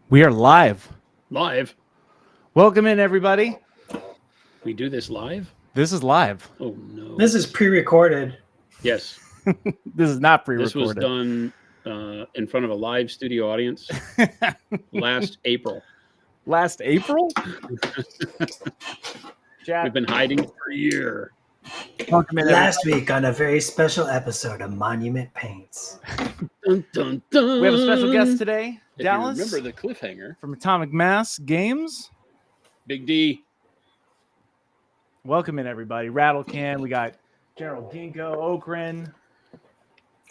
We are live. Live? Welcome in, everybody. We do this live? This is live. Oh, no. This is pre-recorded. Yes. This is not This was pre-recorded. done in front of a live studio audience last April. Last April? We've been hiding for a year. Welcome in, Last week on a very special episode of Monument Paints. Dun, dun, dun. We have a special guest today, If Dallas, you remember the cliffhanger. from Atomic Mass Games. Big D. Welcome in, everybody. Rattlecan. We got Gerald Ginkgo, Okran.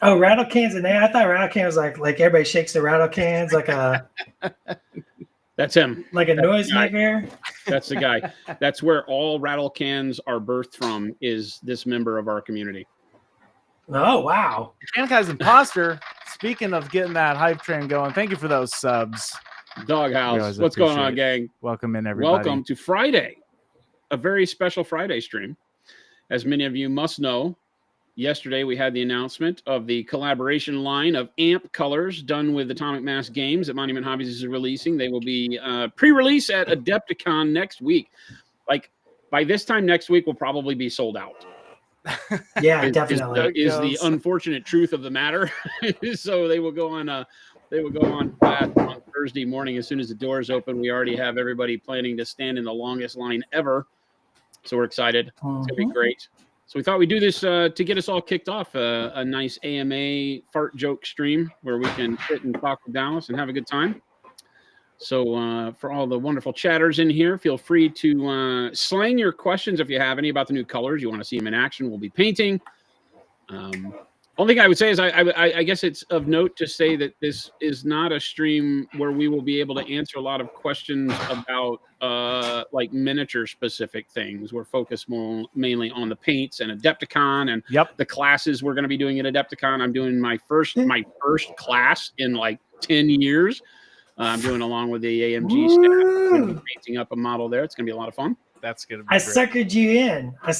Oh, rattle cans in there. I thought rattle can was like everybody shakes the rattle cans like a That's him. noisemaker. That's the guy. That's where all rattle cans are birthed from, is this member of our community. Oh wow! Shankai's Imposter. Speaking of getting that hype train going, thank you for those subs. We Doghouse. always What's going on, appreciate gang? Welcome in, everybody. Welcome to Friday, a very special Friday stream. As many of you must know, yesterday we had the announcement of the collaboration line of AMP colors done with Atomic Mass Games that Monument Hobbies is releasing. They will be pre-release at Adepticon next week. Like, by this time next week, we'll probably be sold out. Yeah, definitely. Is the unfortunate truth of the matter. So they will go on fast on Thursday morning as soon as the doors open. We already have everybody planning to stand in the longest line ever. So we're excited. It's gonna be great. So we thought we'd do this to get us all kicked off, a nice AMA fart joke stream where we can sit and talk with Dallas and have a good time. So for all the wonderful chatters in here, feel free to slang your questions if you have any about the new colors. You want to see them in action, we'll be painting. Only thing I would say is I guess it's of note to say that this is not a stream where we will be able to answer a lot of questions about like miniature specific things. We're focused mainly on the paints and Adepticon and the classes we're going to be doing at Adepticon. I'm doing my first class in like 10 years. I'm doing along with the AMG staff. We're going to be painting up a model there. It's going to be a lot of fun. That's gonna be I great. suckered you in. I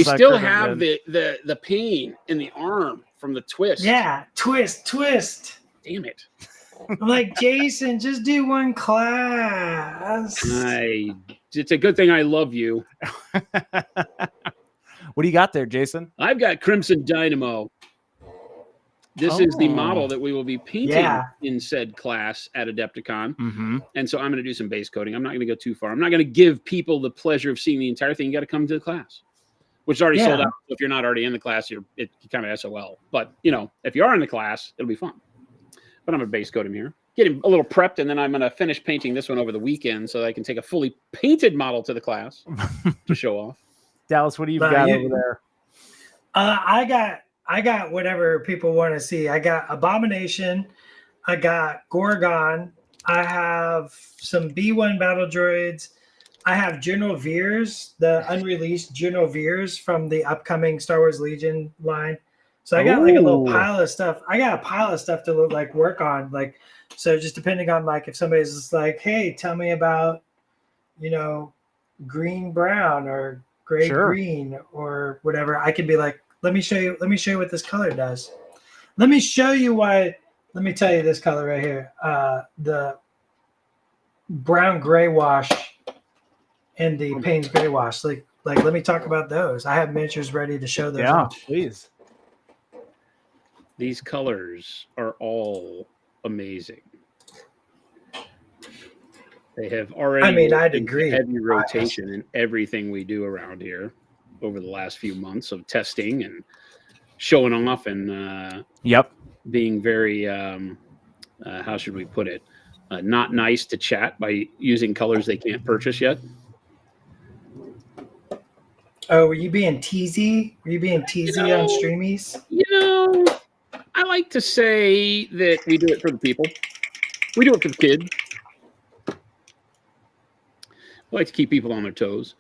still have the pain in the arm from the twist. Yeah, twist. Damn it. I'm like, Jason, just do one class. It's a good thing I love you. What do you got there, Jason? I've got Crimson Dynamo. This is the model that we will be painting in said class at Adepticon. Mm-hmm. And so I'm going to do some base coating. I'm not going to go too far. I'm not going to give people the pleasure of seeing the entire thing. You got to come to the class, which is already sold out. If you're not already in the class, you're kind of SOL. But, if you are in the class, it'll be fun. But I'm going to base coat him here. Get him a little prepped, and then I'm going to finish painting this one over the weekend so that I can take a fully painted model to the class to show off. Dallas, what do you got over there? I got whatever people want to see. I got Abomination. I got Gorgon. I have some B1 battle droids. I have General Veers, the unreleased General Veers from the upcoming Star Wars Legion line. So I got like a little pile of stuff. I got a pile of stuff to work on. Like, so just depending on like if somebody's just like, hey, tell me about, green brown or gray green or whatever, I could be like, let me show you what this color does. Let me tell you this color right here. The brown gray wash and the Payne's gray wash. Like let me talk about those. I have miniatures ready to show those. Yeah, please. These colors are all amazing. They have already I'd agree. Heavy rotation in everything we do around here over the last few months of testing and showing off and being very how should we put it, not nice to chat by using colors they can't purchase yet. Oh, were you being teasy? Were you being teasy on streamies? I like to say that we do it for the people. We do it for the kid. We like to keep people on their toes.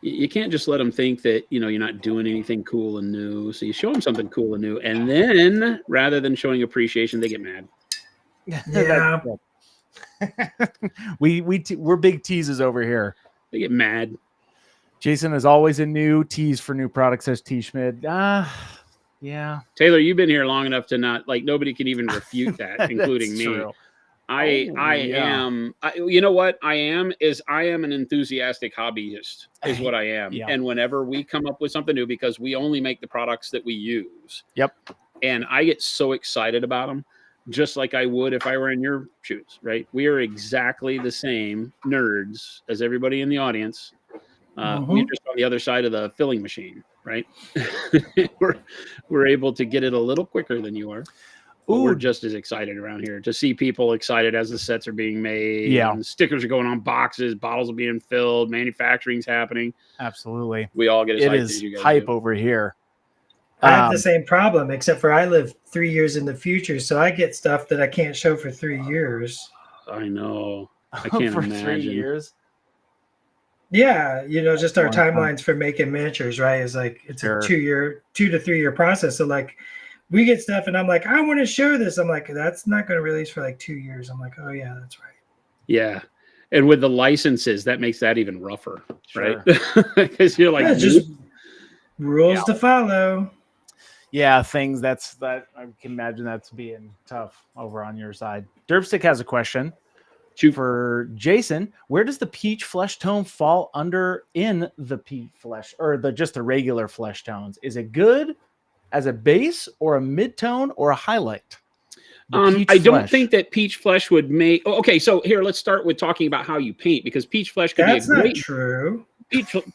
You can't just let them think that, you're not doing anything cool and new. So you show them something cool and new. And then rather than showing appreciation, they get mad. Yeah. We're big teases over here. They get mad. Jason is always a new tease for new products, says T. Schmid. Yeah. Taylor, you've been here long enough to not, nobody can even refute that, including me. True. You know what I am an enthusiastic hobbyist is what I am. Yeah. And whenever we come up with something new, because we only make the products that we use. Yep. And I get so excited about them, just like I would if I were in your shoes, right? We are exactly the same nerds as everybody in the audience. We're just on the other side of the filling machine, right? we're able to get it a little quicker than you are. But we're just as excited around here to see people excited as the sets are being made. Yeah. And stickers are going on boxes, bottles are being filled, manufacturing's happening. Absolutely. We all get as it hyped is as you guys hype do. over here. I have the same problem, except for I live 3 years in the future, so I get stuff that I can't show for 3 years. I know. I can't for imagine. 3 years. Yeah, just our Long time. timelines for making miniatures, right? Is like it's Sure. a 2 to 3 year process. So like we get stuff and I'm like, I want to show this. I'm like, that's not going to release for like 2 years. I'm like, oh yeah, that's right. Yeah. And with the licenses, that makes that even rougher, Sure. right? Because you're like, Yeah, just rules to follow. Yeah, things that I can imagine that's being tough over on your side. Derpstick has a question for Jason. Where does the peach flesh tone fall under in the peach flesh, or just the regular flesh tones? Is it good as a base or a mid-tone or a highlight? I don't think that peach flesh would make. Oh, okay, so here let's start with talking about how you paint, because peach flesh could That's be a great. not true.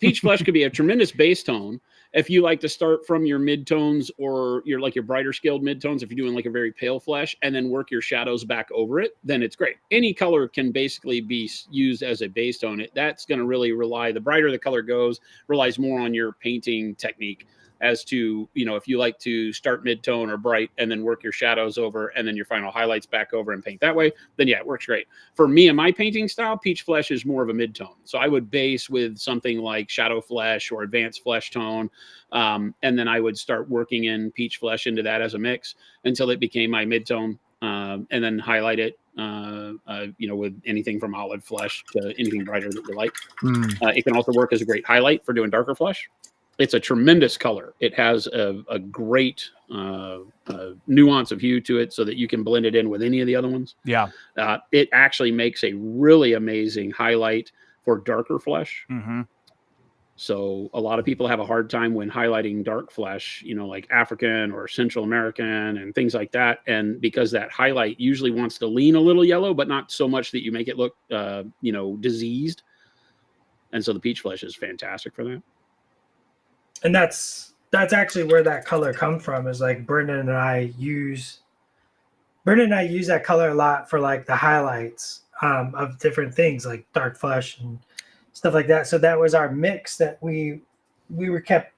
Peach flesh could be a tremendous base tone if you like to start from your mid-tones or your brighter scaled mid-tones. If you're doing like a very pale flesh and then work your shadows back over it, then it's great. Any color can basically be used as a base tone. That's going to really rely, the brighter the color goes, relies more on your painting technique as to, if you like to start mid-tone or bright and then work your shadows over and then your final highlights back over and paint that way, then yeah, it works great. For me and my painting style, peach flesh is more of a mid-tone. So I would base with something like shadow flesh or advanced flesh tone. And then I would start working in peach flesh into that as a mix until it became my mid-tone, and then highlight it, with anything from olive flesh to anything brighter that you like. It can also work as a great highlight for doing darker flesh. It's a tremendous color. It has a great nuance of hue to it so that you can blend it in with any of the other ones. Yeah. It actually makes a really amazing highlight for darker flesh. Mm-hmm. So a lot of people have a hard time when highlighting dark flesh, like African or Central American and things like that. And because that highlight usually wants to lean a little yellow, but not so much that you make it look, diseased. And so the peach flesh is fantastic for that. And that's actually where that color come from, is like Brendan and I use that color a lot for like the highlights of different things like dark flesh and stuff like that. So that was our mix that we kept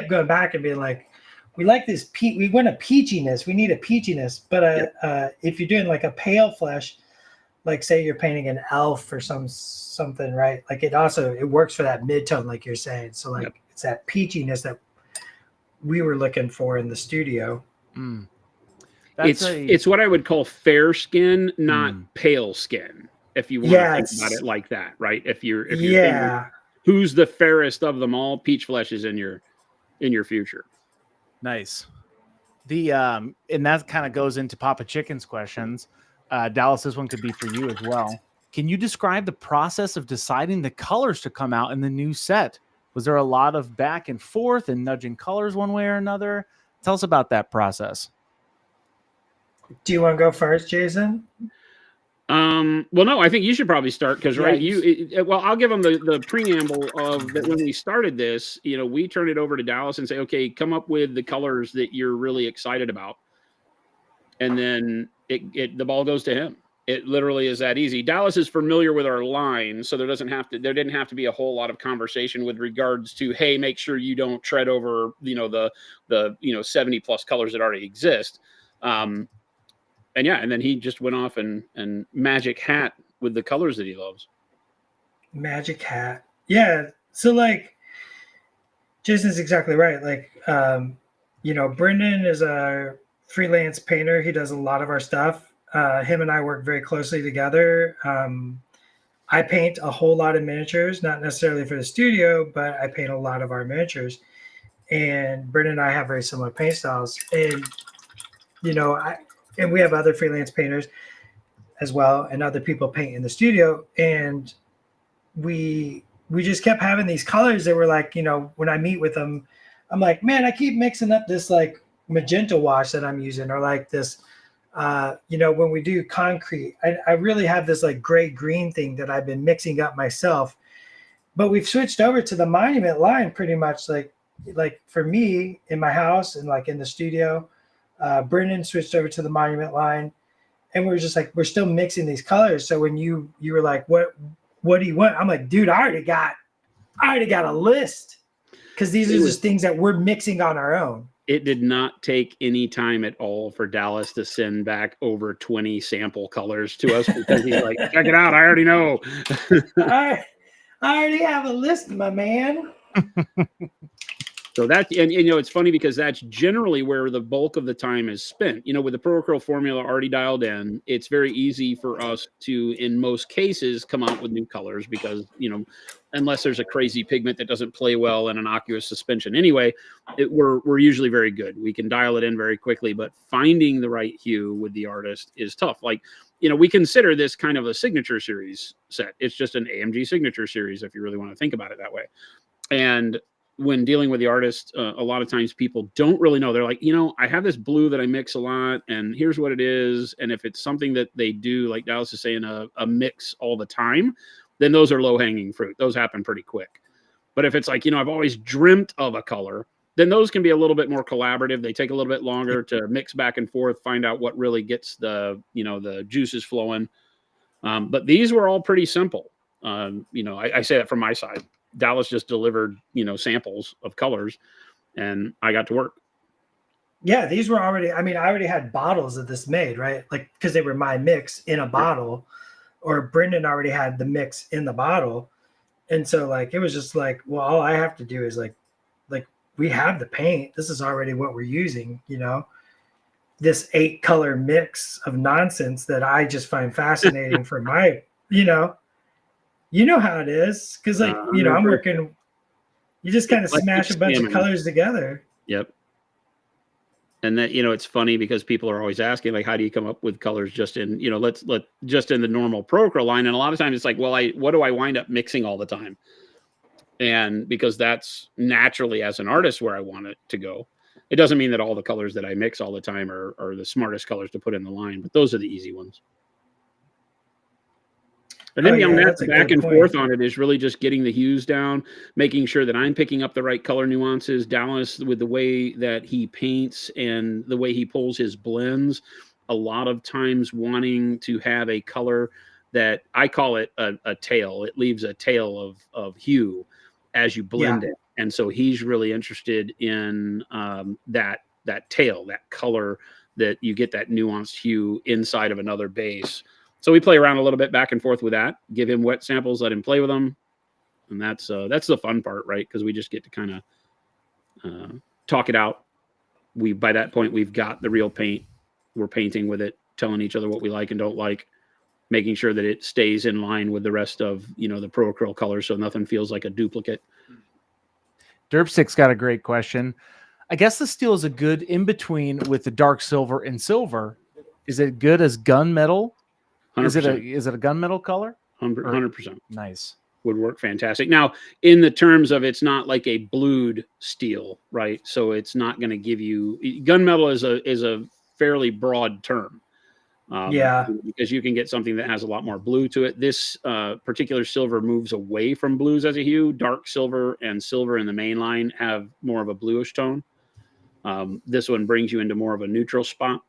going back and being like, we like this we want a peachiness. We need a peachiness. But if you're doing like a pale flesh, like say you're painting an elf or something, right? Like it works for that mid-tone, like you're saying. So like it's that peachiness that we were looking for in the studio. It's what I would call fair skin, not pale skin. If you want to think about it like that, right? If you're thinking, who's the fairest of them all, peach flesh is in your future. Nice. And that kind of goes into Papa Chicken's questions. Dallas, this one could be for you as well. Can you describe the process of deciding the colors to come out in the new set? Was there a lot of back and forth and nudging colors one way or another? Tell us about that process. Do you want to go first, Jason? Well, no, I think you should probably start because, I'll give them the preamble of that. When we started this, we turned it over to Dallas and say, okay, come up with the colors that you're really excited about. And then the ball goes to him. It literally is that easy. Dallas is familiar with our line, so there didn't have to be a whole lot of conversation with regards to, hey, make sure you don't tread over, the 70 plus colors that already exist. And then he just went off and magic hat with the colors that he loves. Magic hat. Yeah. So like Jason's exactly right. Like, Brendan is a freelance painter. He does a lot of our stuff. Him and I work very closely together. I paint a whole lot of miniatures, not necessarily for the studio, but I paint a lot of our miniatures. And Brendan and I have very similar paint styles. And, and we have other freelance painters. as well, and other people paint in the studio. And we just kept having these colors that were like, when I meet with them, I'm like, man, I keep mixing up this like magenta wash that I'm using, or like this, when we do concrete, I really have this like gray green thing that I've been mixing up myself. But we've switched over to the monument line pretty much, like for me in my house and like in the studio. Brendan switched over to the monument line, and we're just like, we're still mixing these colors. So when you were like, what do you want? I'm like, dude, I already got a list, because these are just things that we're mixing on our own. It did not take any time at all for Dallas to send back over 20 sample colors to us, because he's like, check it out, I already know. I already have a list, my man. So that, and it's funny because that's generally where the bulk of the time is spent. With the Pro Acryl formula already dialed in, it's very easy for us to, in most cases, come out with new colors, because, unless there's a crazy pigment that doesn't play well in an aqueous suspension anyway, we're usually very good. We can dial it in very quickly, but finding the right hue with the artist is tough. Like, we consider this kind of a signature series set. It's just an AMG signature series, if you really want to think about it that way. And when dealing with the artist, a lot of times people don't really know. They're like, I have this blue that I mix a lot, and here's what it is. And if it's something that they do, like Dallas is saying, a mix all the time, then those are low-hanging fruit. Those happen pretty quick. But if it's like, I've always dreamt of a color, then those can be a little bit more collaborative. They take a little bit longer to mix back and forth, find out what really gets the juices flowing. But these were all pretty simple. I say that from my side. Dallas just delivered, samples of colors, and I got to work. Yeah, these were already, I already had bottles of this made, right? Like, because they were my mix in a bottle, or Brendan already had the mix in the bottle. And so like, it was just like, well, all I have to do is like we have the paint. This is already what we're using, this 8-color mix of nonsense that I just find fascinating for my, how it is. Cause like, I'm working, you just kind of smash a bunch of colors together. Yep. And that, it's funny because people are always asking, like, how do you come up with colors just in, just in the normal Pro Acryl line? And a lot of times it's like, well, what do I wind up mixing all the time? And because that's naturally, as an artist, where I want it to go. It doesn't mean that all the colors that I mix all the time are the smartest colors to put in the line, but those are the easy ones. And then the back and forth on it is really just getting the hues down, making sure that I'm picking up the right color nuances. Dallas, with the way that he paints and the way he pulls his blends, a lot of times wanting to have a color that I call it a tail. It leaves a tail of hue as you blend it. And so he's really interested in that tail, that color, that you get that nuanced hue inside of another base. So we play around a little bit back and forth with that, give him wet samples, let him play with them. And that's the fun part, right? Because we just get to kind of talk it out. By that point, we've got the real paint. We're painting with it, telling each other what we like and don't like, making sure that it stays in line with the rest of, the Pro Acryl colors, so nothing feels like a duplicate. Derpstick's got a great question. I guess the steel is a good in-between with the dark silver and silver. Is it good as gunmetal? 100%. Is it a gunmetal color? 100%. Nice. Would work fantastic. Now, in the terms of, it's not like a blued steel, right? So it's not going to give you, gunmetal is a fairly broad term. Because you can get something that has a lot more blue to it. This particular silver moves away from blues as a hue. Dark silver and silver in the main line have more of a bluish tone. This one brings you into more of a neutral spot,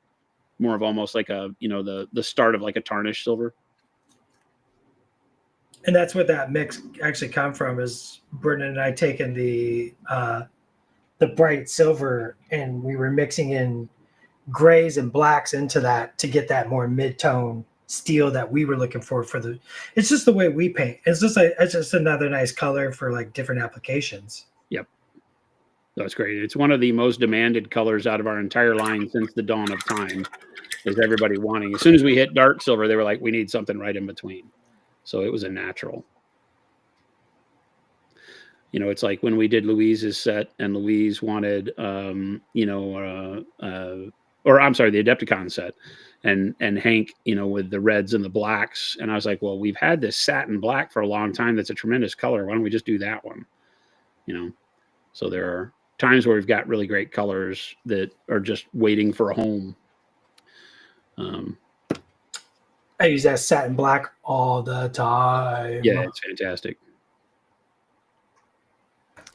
more of almost like a, the start of like a tarnished silver. And that's what that mix actually come from, is Brendan and I taking the bright silver, and we were mixing in grays and blacks into that to get that more mid-tone steel that we were looking for the, it's just the way we paint. It's just another nice color for like different applications. Yep. That's great. It's one of the most demanded colors out of our entire line since the dawn of time, is everybody wanting. As soon as we hit dark silver, they were like, we need something right in between. So it was a natural. It's like when we did Louise's set, and Louise wanted, or I'm sorry, the Adepticon set, and Hank, with the reds and the blacks. And I was like, well, we've had this satin black for a long time. That's a tremendous color. Why don't we just do that one? So there are times where we've got really great colors that are just waiting for a home. I use that satin black all the time. Yeah, it's fantastic.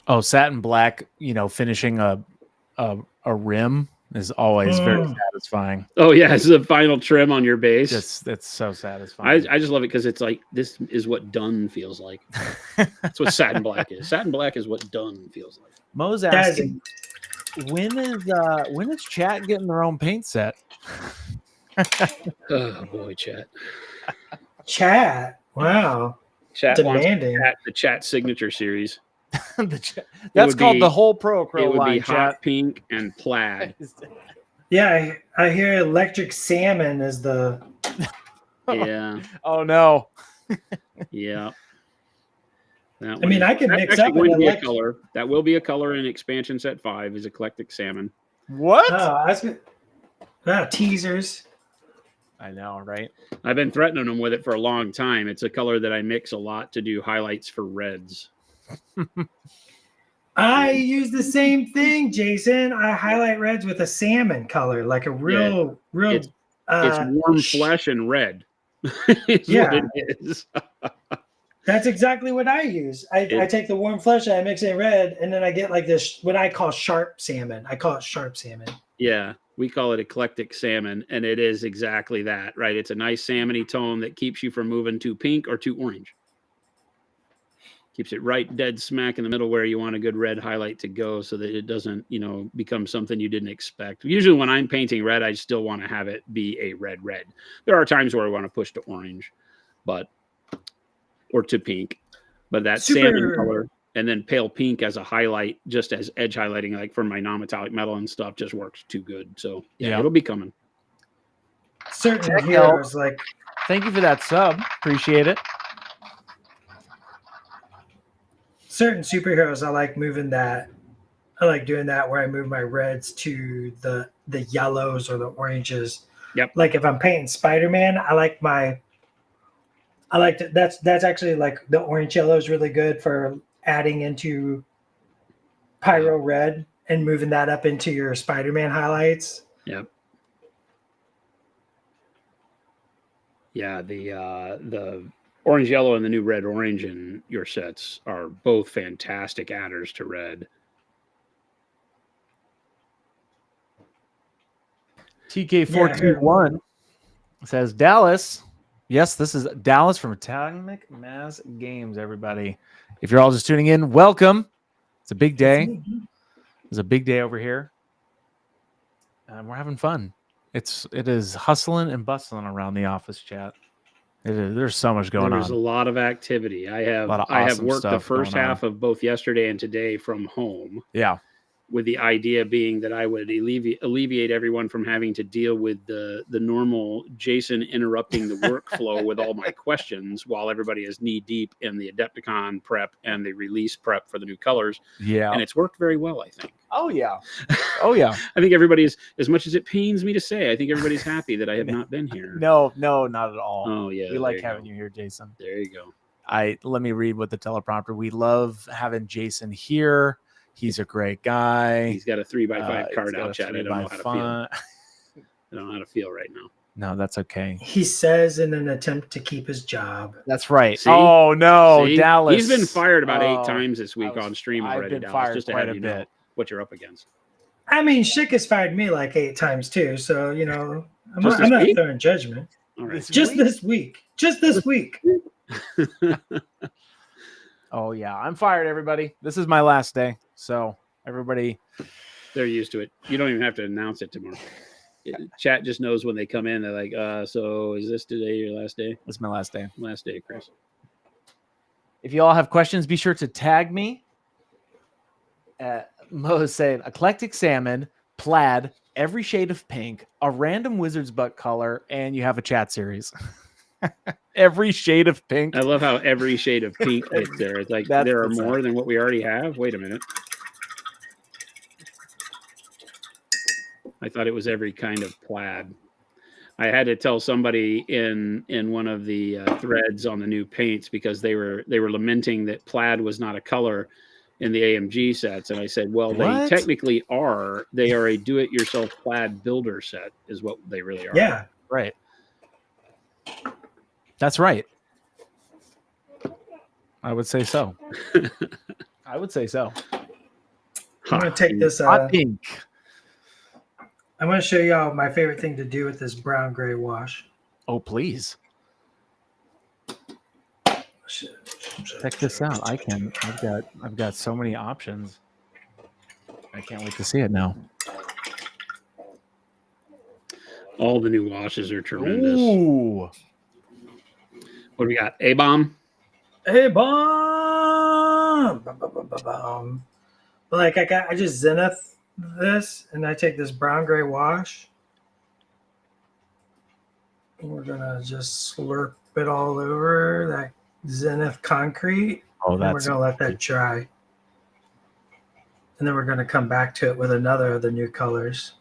Oh, satin black, finishing a rim is always very satisfying. Oh yeah, it's the final trim on your base. That's so satisfying. I just love it because it's like, this is what done feels like. That's what satin black is. Satin black is what done feels like. Mo's asking, when is chat getting their own paint set? Oh boy, chat. Wow. Chat demanding wants the chat signature series. That's called the whole Pro Crow line. It would line, be hot pink and plaid. Yeah, I hear electric salmon is the. Yeah. Oh no. Yeah. I mean, I can mix up a color. That will be a color in expansion set 5 is eclectic salmon. What? Oh, teasers. I know, right? I've been threatening them with it for a long time. It's a color that I mix a lot to do highlights for reds. I use the same thing, Jason. I highlight reds with a salmon color, like a real. It's warm flesh and red. Yeah, what it is. That's exactly what I use. I take the warm flesh and I mix it in red, and then I get like this, what I call sharp salmon. I call it sharp salmon. Yeah, we call it eclectic salmon, and it is exactly that, right? It's a nice salmony tone that keeps you from moving too pink or too orange. Keeps it right dead smack in the middle where you want a good red highlight to go so that it doesn't, become something you didn't expect. Usually when I'm painting red, I still want to have it be a red. There are times where I want to push to orange, or to pink, but that salmon color and then pale pink as a highlight, just as edge highlighting, like for my non-metallic metal and stuff, just works too good. So yeah. It'll be coming. Certain heroes like. Thank you for that sub. Appreciate it. Certain superheroes, I like moving that. I like doing that where I move my reds to the yellows or the oranges. Yep. Like if I'm painting Spider-Man, that's actually like the orange yellow is really good for adding into pyro red and moving that up into your Spider-Man highlights. Yep. Yeah, the orange yellow and the new red orange in your sets are both fantastic adders to red. TK421 says Dallas. Yes, this is Dallas from Atomic Mass Games, everybody. If you're all just tuning in, welcome. It's a big day. It's a big day over here. And we're having fun. It is hustling and bustling around the office, chat. There's so much going on. There's a lot of activity. I have worked the first half of both yesterday and today from home. Yeah. With the idea being that I would alleviate everyone from having to deal with the normal Jason interrupting the workflow with all my questions while everybody is knee deep in the Adepticon prep and the release prep for the new colors. Yeah. And it's worked very well, I think. Oh, yeah. Oh, yeah. I think everybody's, as much as it pains me to say, I think everybody's happy that I have not been here. No, not at all. Oh, yeah. We like having you here, Jason. There you go. Let me read what the teleprompter. We love having Jason here. He's a great guy. He's got a 3x5 card out, chat. I don't know how to feel. I don't know how to feel right now. No, that's okay. He says in an attempt to keep his job. That's right. See? Oh, no, See? Dallas. He's been fired about 8 times this week on stream already, I've been Dallas, fired just to quite have a you bit. know what you're up against. I mean, Schick has fired me like 8 times too. So, I'm not throwing judgment. All right. This week. Just this week. Oh, yeah. I'm fired, everybody. This is my last day. So, everybody. They're used to it. You don't even have to announce it tomorrow. Chat just knows when they come in. They're like, so is this today your last day? It's my last day. Last day, Chris. If you all have questions, be sure to tag me. Mo is saying eclectic salmon, plaid, every shade of pink, a random wizard's butt color, and you have a chat series. Every shade of pink. I love how every shade of pink is there. It's like there are more than what we already have. Wait a minute. I thought it was every kind of plaid. I had to tell somebody in one of the threads on the new paints because they were lamenting that plaid was not a color in the AMG sets, and I said, well, they What? technically are. They are a do-it-yourself plaid builder set, is what they really are. Yeah. Right. That's right. I would say so. I would say so. I'm going to take this. Hot pink. I'm going to show y'all my favorite thing to do with this brown gray wash. Oh, please. Check this out. I've got so many options. I can't wait to see it now. All the new washes are tremendous. Ooh. What do we got? A-bomb? A-bomb! Like I just zenith this, and I take this brown gray wash, and we're gonna just slurp it all over that zenith concrete. Oh, and we're that's gonna let that dry, and then we're gonna come back to it with another of the new colors.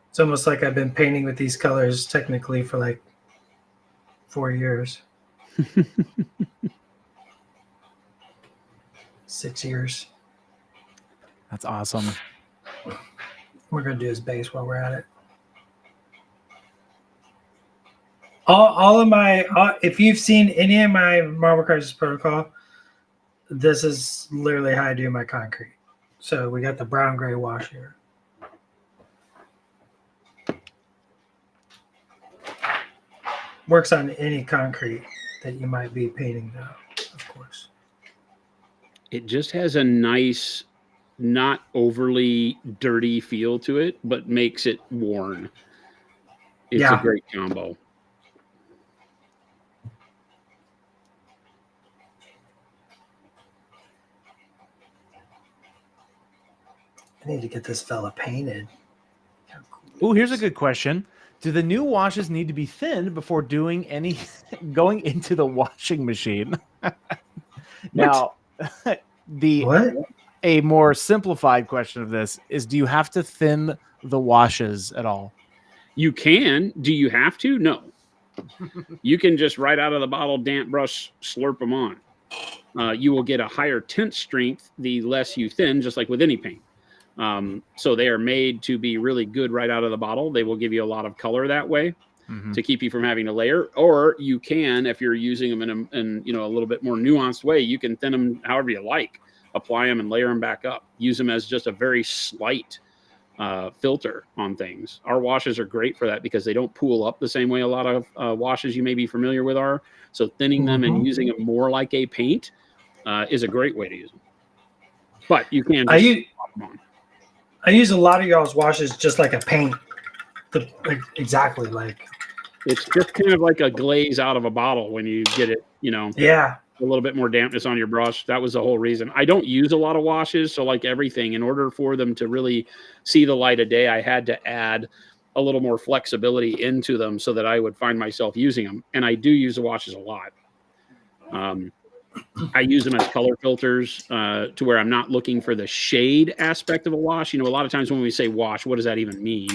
It's almost like I've been painting with these colors technically for like 4 years. 6 years. That's awesome. We're going to do his base while we're at it. All of my, if you've seen any of my Marble Crisis Protocol, this is literally how I do my concrete. So we got the brown gray wash here. Works on any concrete that you might be painting now, of course. It just has a nice, not overly dirty feel to it, but makes it worn. It's a great combo. I need to get this fella painted. Oh, here's a good question. Do the new washes need to be thinned before doing any going into the washing machine? Now, a more simplified question of this is, do you have to thin the washes at all? You can. Do you have to? No. You can just right out of the bottle, damp brush, slurp them on. You will get a higher tint strength the less you thin, just like with any paint. So they are made to be really good right out of the bottle. They will give you a lot of color that way to keep you from having to layer. Or you can, if you're using them in a little bit more nuanced way, you can thin them however you like. Apply them and layer them back up. Use them as just a very slight filter on things. Our washes are great for that because they don't pool up the same way a lot of washes you may be familiar with are. So thinning them and using them more like a paint is a great way to use them. But you can just pop them on. I use a lot of y'all's washes just like a paint. Exactly like. It's just kind of like a glaze out of a bottle when you get it, Yeah. A little bit more dampness on your brush. That was the whole reason. I don't use a lot of washes. So like everything, in order for them to really see the light of day, I had to add a little more flexibility into them so that I would find myself using them. And I do use the washes a lot. I use them as color filters to where I'm not looking for the shade aspect of a wash. A lot of times when we say wash, what does that even mean?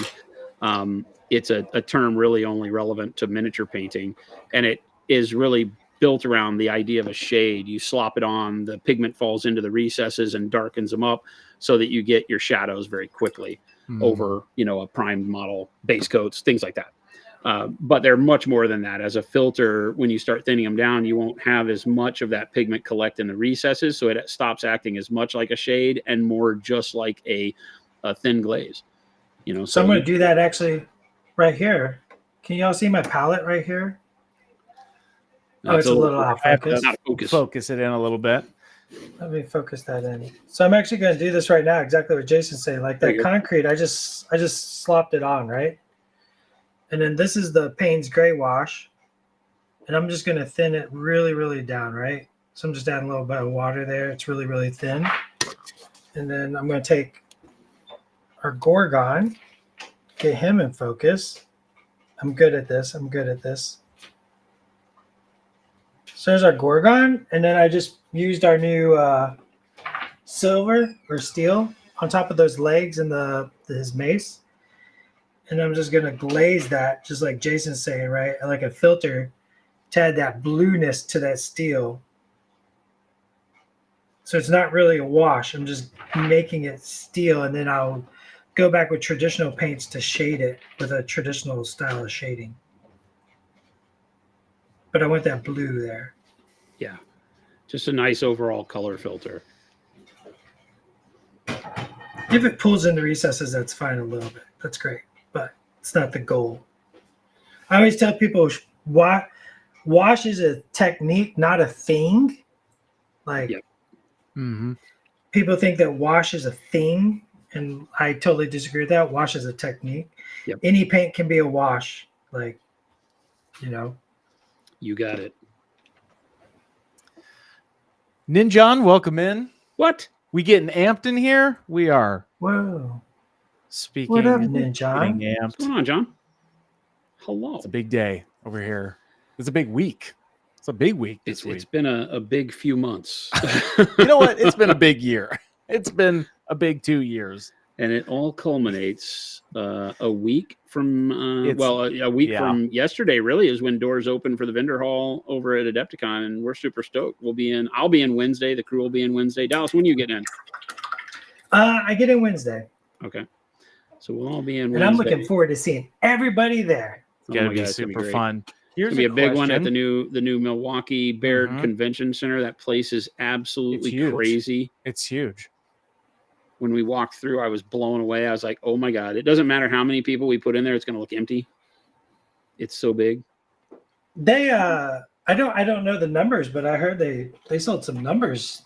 It's a term really only relevant to miniature painting. And it is really built around the idea of a shade. You slop it on, the pigment falls into the recesses and darkens them up so that you get your shadows very quickly over, a primed model, base coats, things like that. But they're much more than that. As a filter, when you start thinning them down, you won't have as much of that pigment collect in the recesses, so it stops acting as much like a shade and more just like a thin glaze. So I'm going to do that actually right here. Can y'all see my palette right here? Oh, it's a little out of focus. Focus it in a little bit. Let me focus that in. So I'm actually going to do this right now, exactly what Jason said. Like that concrete, I just slopped it on, right? And then this is the Payne's Gray Wash. And I'm just going to thin it really, really down, right? So I'm just adding a little bit of water there. It's really, really thin. And then I'm going to take our Gorgon, get him in focus. I'm good at this. So there's our Gorgon. And then I just used our new silver or steel on top of those legs and his mace. And I'm just going to glaze that, just like Jason's saying, right? I like a filter to add that blueness to that steel. So it's not really a wash. I'm just making it steel, and then I'll go back with traditional paints to shade it with a traditional style of shading. But I want that blue there. Yeah. Just a nice overall color filter. If it pulls in the recesses, that's fine a little bit. That's great. But it's not the goal. I always tell people wash is a technique, not a thing. Like, Yep. People think that wash is a thing, and I totally disagree with that. Wash is a technique. Yep. Any paint can be a wash. Like, You got it. Ninjon, welcome in. What? We getting amped in here? We are. Whoa. Speaking What up, of Ninjon? getting amped. What's going on, John? Hello. It's a big day over here. It's a big week. It's a big week this week. It's been a big few months. You know what? It's been a big year. It's been a big 2 years. And it all culminates a week from, a week from yesterday, really, is when doors open for the vendor hall over at Adepticon. And we're super stoked. I'll be in Wednesday. The crew will be in Wednesday. Dallas, when do you get in? I get in Wednesday. Okay. So we'll all be in Wednesday. And I'm looking forward to seeing everybody there. It's going to be super fun. Here's going to be a big one at the new Milwaukee Baird Convention Center. That place is absolutely crazy. It's huge. When we walked through, I was blown away. I was like, oh my God, it doesn't matter how many people we put in there, it's going to look empty. It's so big. They I don't know the numbers, but I heard they sold some numbers.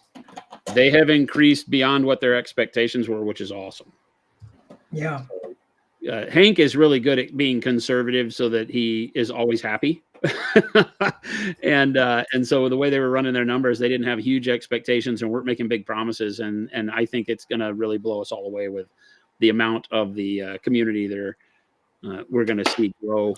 They have increased beyond what their expectations were, which is awesome. Yeah. Hank is really good at being conservative so that he is always happy. and so the way they were running their numbers, they didn't have huge expectations and weren't making big promises. And I think it's going to really blow us all away with the amount of the community we're going to see grow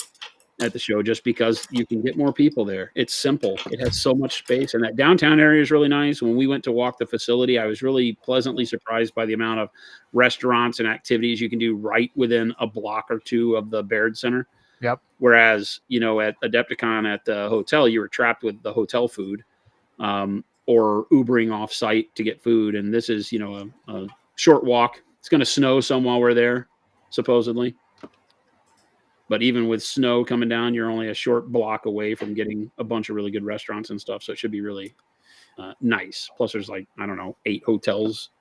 at the show, just because you can get more people there. It's simple. It has so much space, and that downtown area is really nice. When we went to walk the facility, I was really pleasantly surprised by the amount of restaurants and activities you can do right within a block or two of the Baird Center. Yep. Whereas, at Adepticon at the hotel, you were trapped with the hotel food, or Ubering off site to get food. And this is, a short walk. It's going to snow some while we're there, supposedly. But even with snow coming down, you're only a short block away from getting a bunch of really good restaurants and stuff. So it should be really nice. Plus, there's 8 hotels.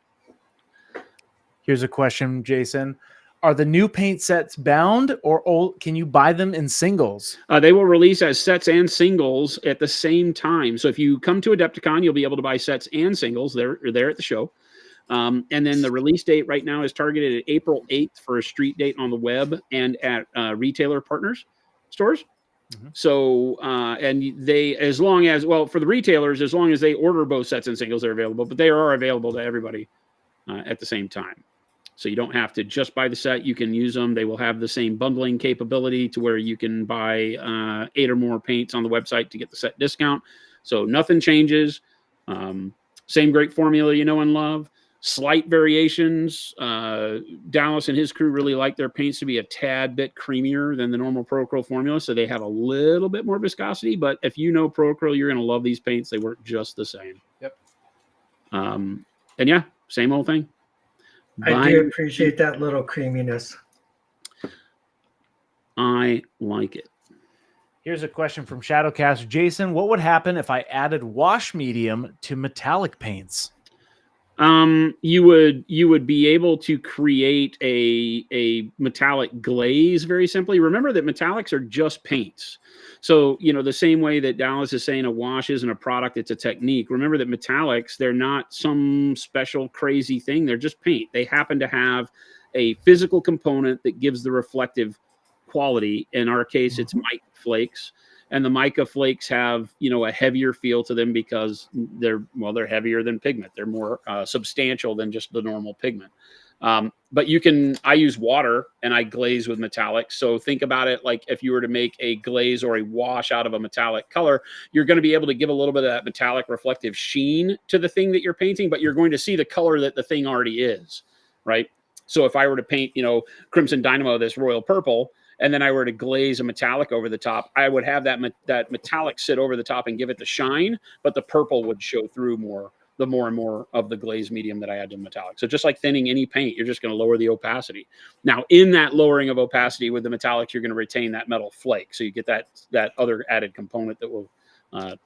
Here's a question, Jason. Are the new paint sets bound, or can you buy them in singles? They will release as sets and singles at the same time. So if you come to Adepticon, you'll be able to buy sets and singles. They're there at the show. And then the release date right now is targeted at April 8th for a street date on the web and at retailer partners stores. Mm-hmm. So, and they, for the retailers, as long as they order both sets and singles, they're available, but they are available to everybody at the same time. So you don't have to just buy the set. You can use them. They will have the same bundling capability to where you can buy 8 or more paints on the website to get the set discount. So nothing changes. Same great formula you know and love. Slight variations. Dallas and his crew really like their paints to be a tad bit creamier than the normal Pro-Acryl formula, so they have a little bit more viscosity. But if you know Pro-Acryl, you're going to love these paints. They work just the same. Yep. And yeah, same old thing. I do appreciate that little creaminess. I like it. Here's a question from Shadowcast. Jason, what would happen if I added wash medium to metallic paints? You would be able to create a metallic glaze very simply. Remember that metallics are just paints. So, the same way that Dallas is saying a wash isn't a product, it's a technique. Remember that metallics, they're not some special crazy thing. They're just paint. They happen to have a physical component that gives the reflective quality. In our case, it's mica flakes. And the mica flakes have, a heavier feel to them because they're heavier than pigment. They're more substantial than just the normal pigment. But I use water and I glaze with metallics. So think about it like if you were to make a glaze or a wash out of a metallic color, you're going to be able to give a little bit of that metallic reflective sheen to the thing that you're painting, but you're going to see the color that the thing already is, right? So if I were to paint, Crimson Dynamo this royal purple, and then I were to glaze a metallic over the top, I would have that metallic sit over the top and give it the shine, but the purple would show through more, the more and more of the glaze medium that I add to metallic. So just like thinning any paint, you're just going to lower the opacity. Now, in that lowering of opacity with the metallics, you're going to retain that metal flake. So you get that other added component that will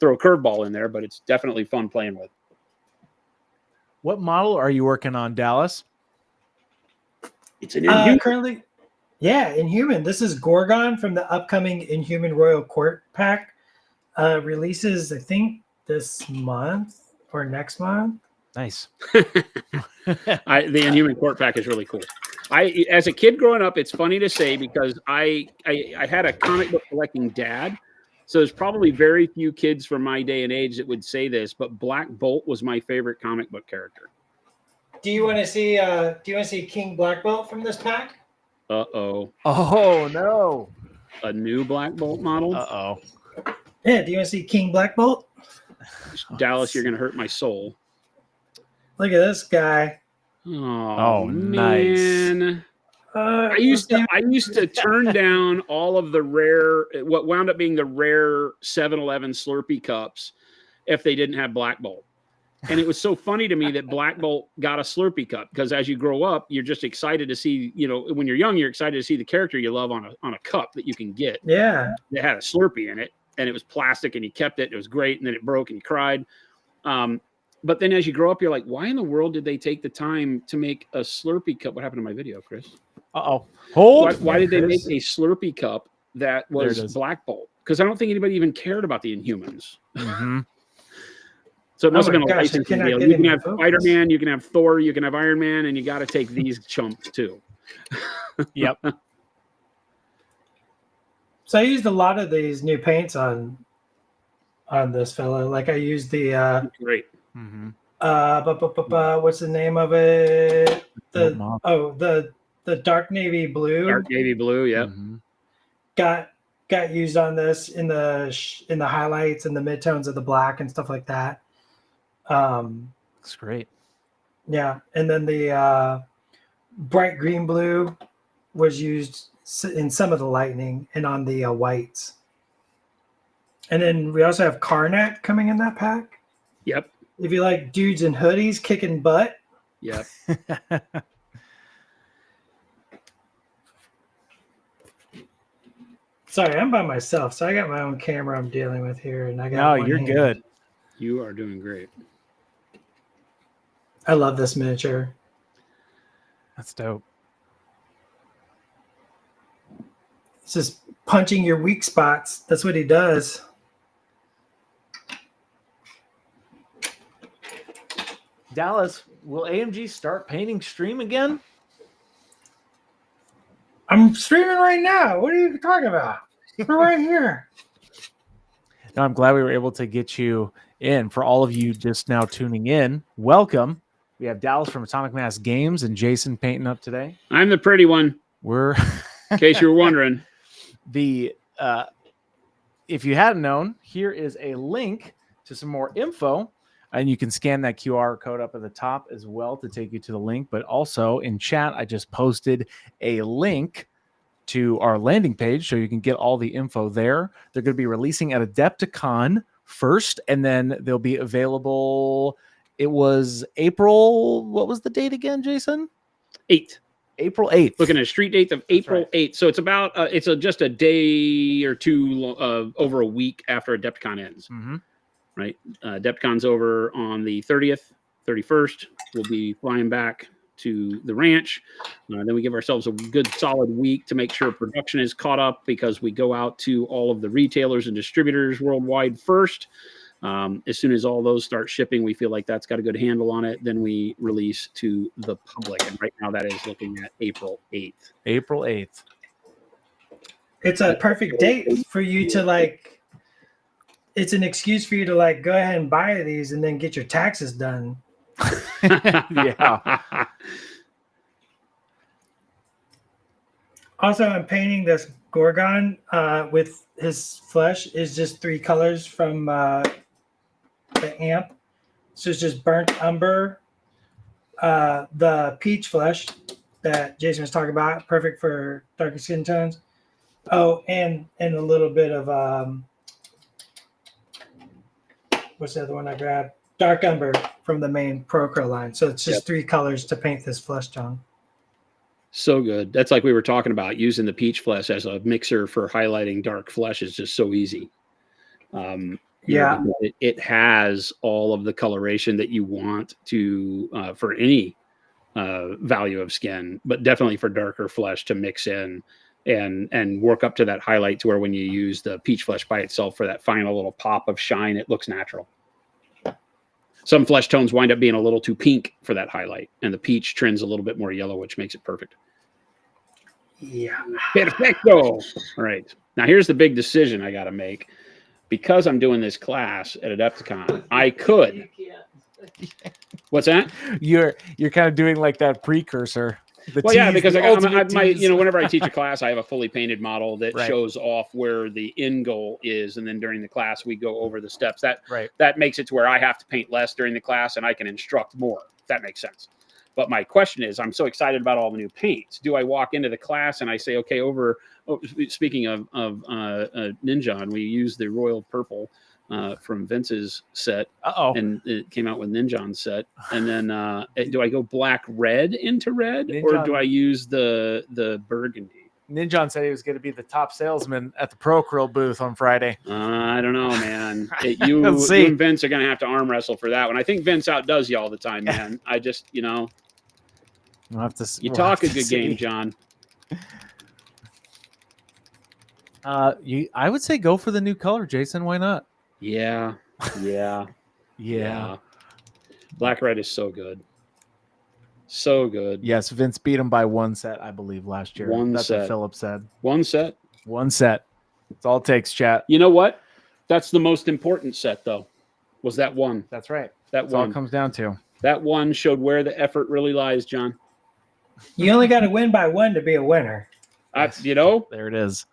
throw a curveball in there, but it's definitely fun playing with. What model are you working on, Dallas? It's an Inhuman. Currently, Inhuman. This is Gorgon from the upcoming Inhuman Royal Court pack. Releases, I think, this month or next month. Nice. The Inhuman Court pack is really cool. As a kid growing up, it's funny to say because I had a comic book collecting dad. So there's probably very few kids from my day and age that would say this, but Black Bolt was my favorite comic book character. Do you want to see King Black Bolt from this pack? Uh-oh. Oh, no. A new Black Bolt model? Uh-oh. Yeah, do you want to see King Black Bolt? Dallas, you're going to hurt my soul. Look at this guy. Oh, nice. man. I used to turn down all of the rare, what wound up being the rare 7-Eleven Slurpee cups if they didn't have Black Bolt. And it was so funny to me that Black Bolt got a Slurpee cup because as you grow up, you're just excited to see, when you're young, you're excited to see the character you love on a cup that you can get. Yeah. It had a Slurpee in it and it was plastic and you kept it. It was great. And then it broke and you cried. But then as you grow up, you're like, why in the world did they take the time to make a Slurpee cup? What happened to my video, Chris? Uh-oh. Hold. Why did they make a Slurpee cup that was Black Bolt? Because I don't think anybody even cared about the Inhumans. Mm-hmm. So it must have been a licensing deal. You can have Spider-Man, you can have Thor, you can have Iron Man, and you got to take these chumps too. Yep. So I used a lot of these new paints on this fella. Like I used the great. Mm-hmm. What's the name of it? The dark navy blue. Dark navy blue, yeah. Mm-hmm. Got used on this in the highlights and the midtones of the black and stuff like that. Looks great. Yeah, and then the bright green blue was used in some of the lightning and on the whites. And then we also have Karnak coming in that pack. Yep. If you like dudes in hoodies kicking butt. Yep. Sorry, I'm by myself, so I got my own camera I'm dealing with here, and I got. No, you're good. You are doing great. I love this miniature. That's dope. It's just punching your weak spots. That's what he does. Dallas, will AMG start painting stream again? I'm streaming right now. What are you talking about? We're right here. No, I'm glad we were able to get you in. For all of you just now tuning in, welcome. We have Dallas from Atomic Mass Games and Jason painting up today. I'm the pretty one. We're in case you were wondering. If you hadn't known, here is a link to some more info, and you can scan that QR code up at the top as well to take you to the link. But also in chat, I just posted a link to our landing page so you can get all the info there. They're going to be releasing at Adepticon first, and then they'll be available. It was April. What was the date again, Jason? 8th. April 8th. Looking at a street date of April 8th. So it's about just a day or two over a week after Adepticon ends. Mm-hmm. Right. Adepticon's over on the 30th, 31st. We'll be flying back to the ranch. Then we give ourselves a good solid week to make sure production is caught up because we go out to all of the retailers and distributors worldwide first. As soon as all those start shipping, we feel like that's got a good handle on it. Then we release to the public. And right now that is looking at April 8th. April 8th. It's a perfect date for you to it's an excuse for you to go ahead and buy these and then get your taxes done. Yeah. Also, I'm painting this Gorgon with his flesh is just 3 colors from the amp. So it's just burnt umber, the peach flesh that Jason was talking about, perfect for darker skin tones. Oh, and a little bit of what's the other one I grabbed? Dark umber from the main Procro line. So it's just 3 colors to paint this flesh tone. So good. That's like we were talking about, using the peach flesh as a mixer for highlighting dark flesh is just so easy. It has all of the coloration that you want to for any value of skin, but definitely for darker flesh to mix in and work up to that highlight to where when you use the peach flesh by itself for that final little pop of shine, it looks natural. Some flesh tones wind up being a little too pink for that highlight, and the peach trends a little bit more yellow, which makes it perfect. Yeah. Perfecto. All right. Now here's the big decision I got to make. Because I'm doing this class at Adepticon, I could. What's that? You're kind of doing like that precursor. Well, yeah, because whenever I teach a class, I have a fully painted model that shows off where the end goal is, and then during the class we go over the steps. That makes it to where I have to paint less during the class, and I can instruct more. If that makes sense. But my question is, I'm so excited about all the new paints. Do I walk into the class and I say, okay, speaking of Ninja, and we use the royal purple from Vince's set, and it came out with Ninja's set. And then do I go black red into red, or do I use the burgundy? Ninja said he was going to be the top salesman at the Procro booth on Friday. I don't know, man. You and Vince are going to have to arm wrestle for that one. I think Vince outdoes you all the time, man. I just, we'll have to. You talk a good game, John. I would say go for the new color, Jason. Why not? Yeah. Black red is so good. So good. Yes, Vince beat him by 1 set, I believe, last year. That's what Philip said. 1 set? 1 set. That's all it takes, chat. You know what? That's the most important set, though, was that one. That's right. That's all it comes down to. That one showed where the effort really lies, John. You only got to win by 1 to be a winner. There it is.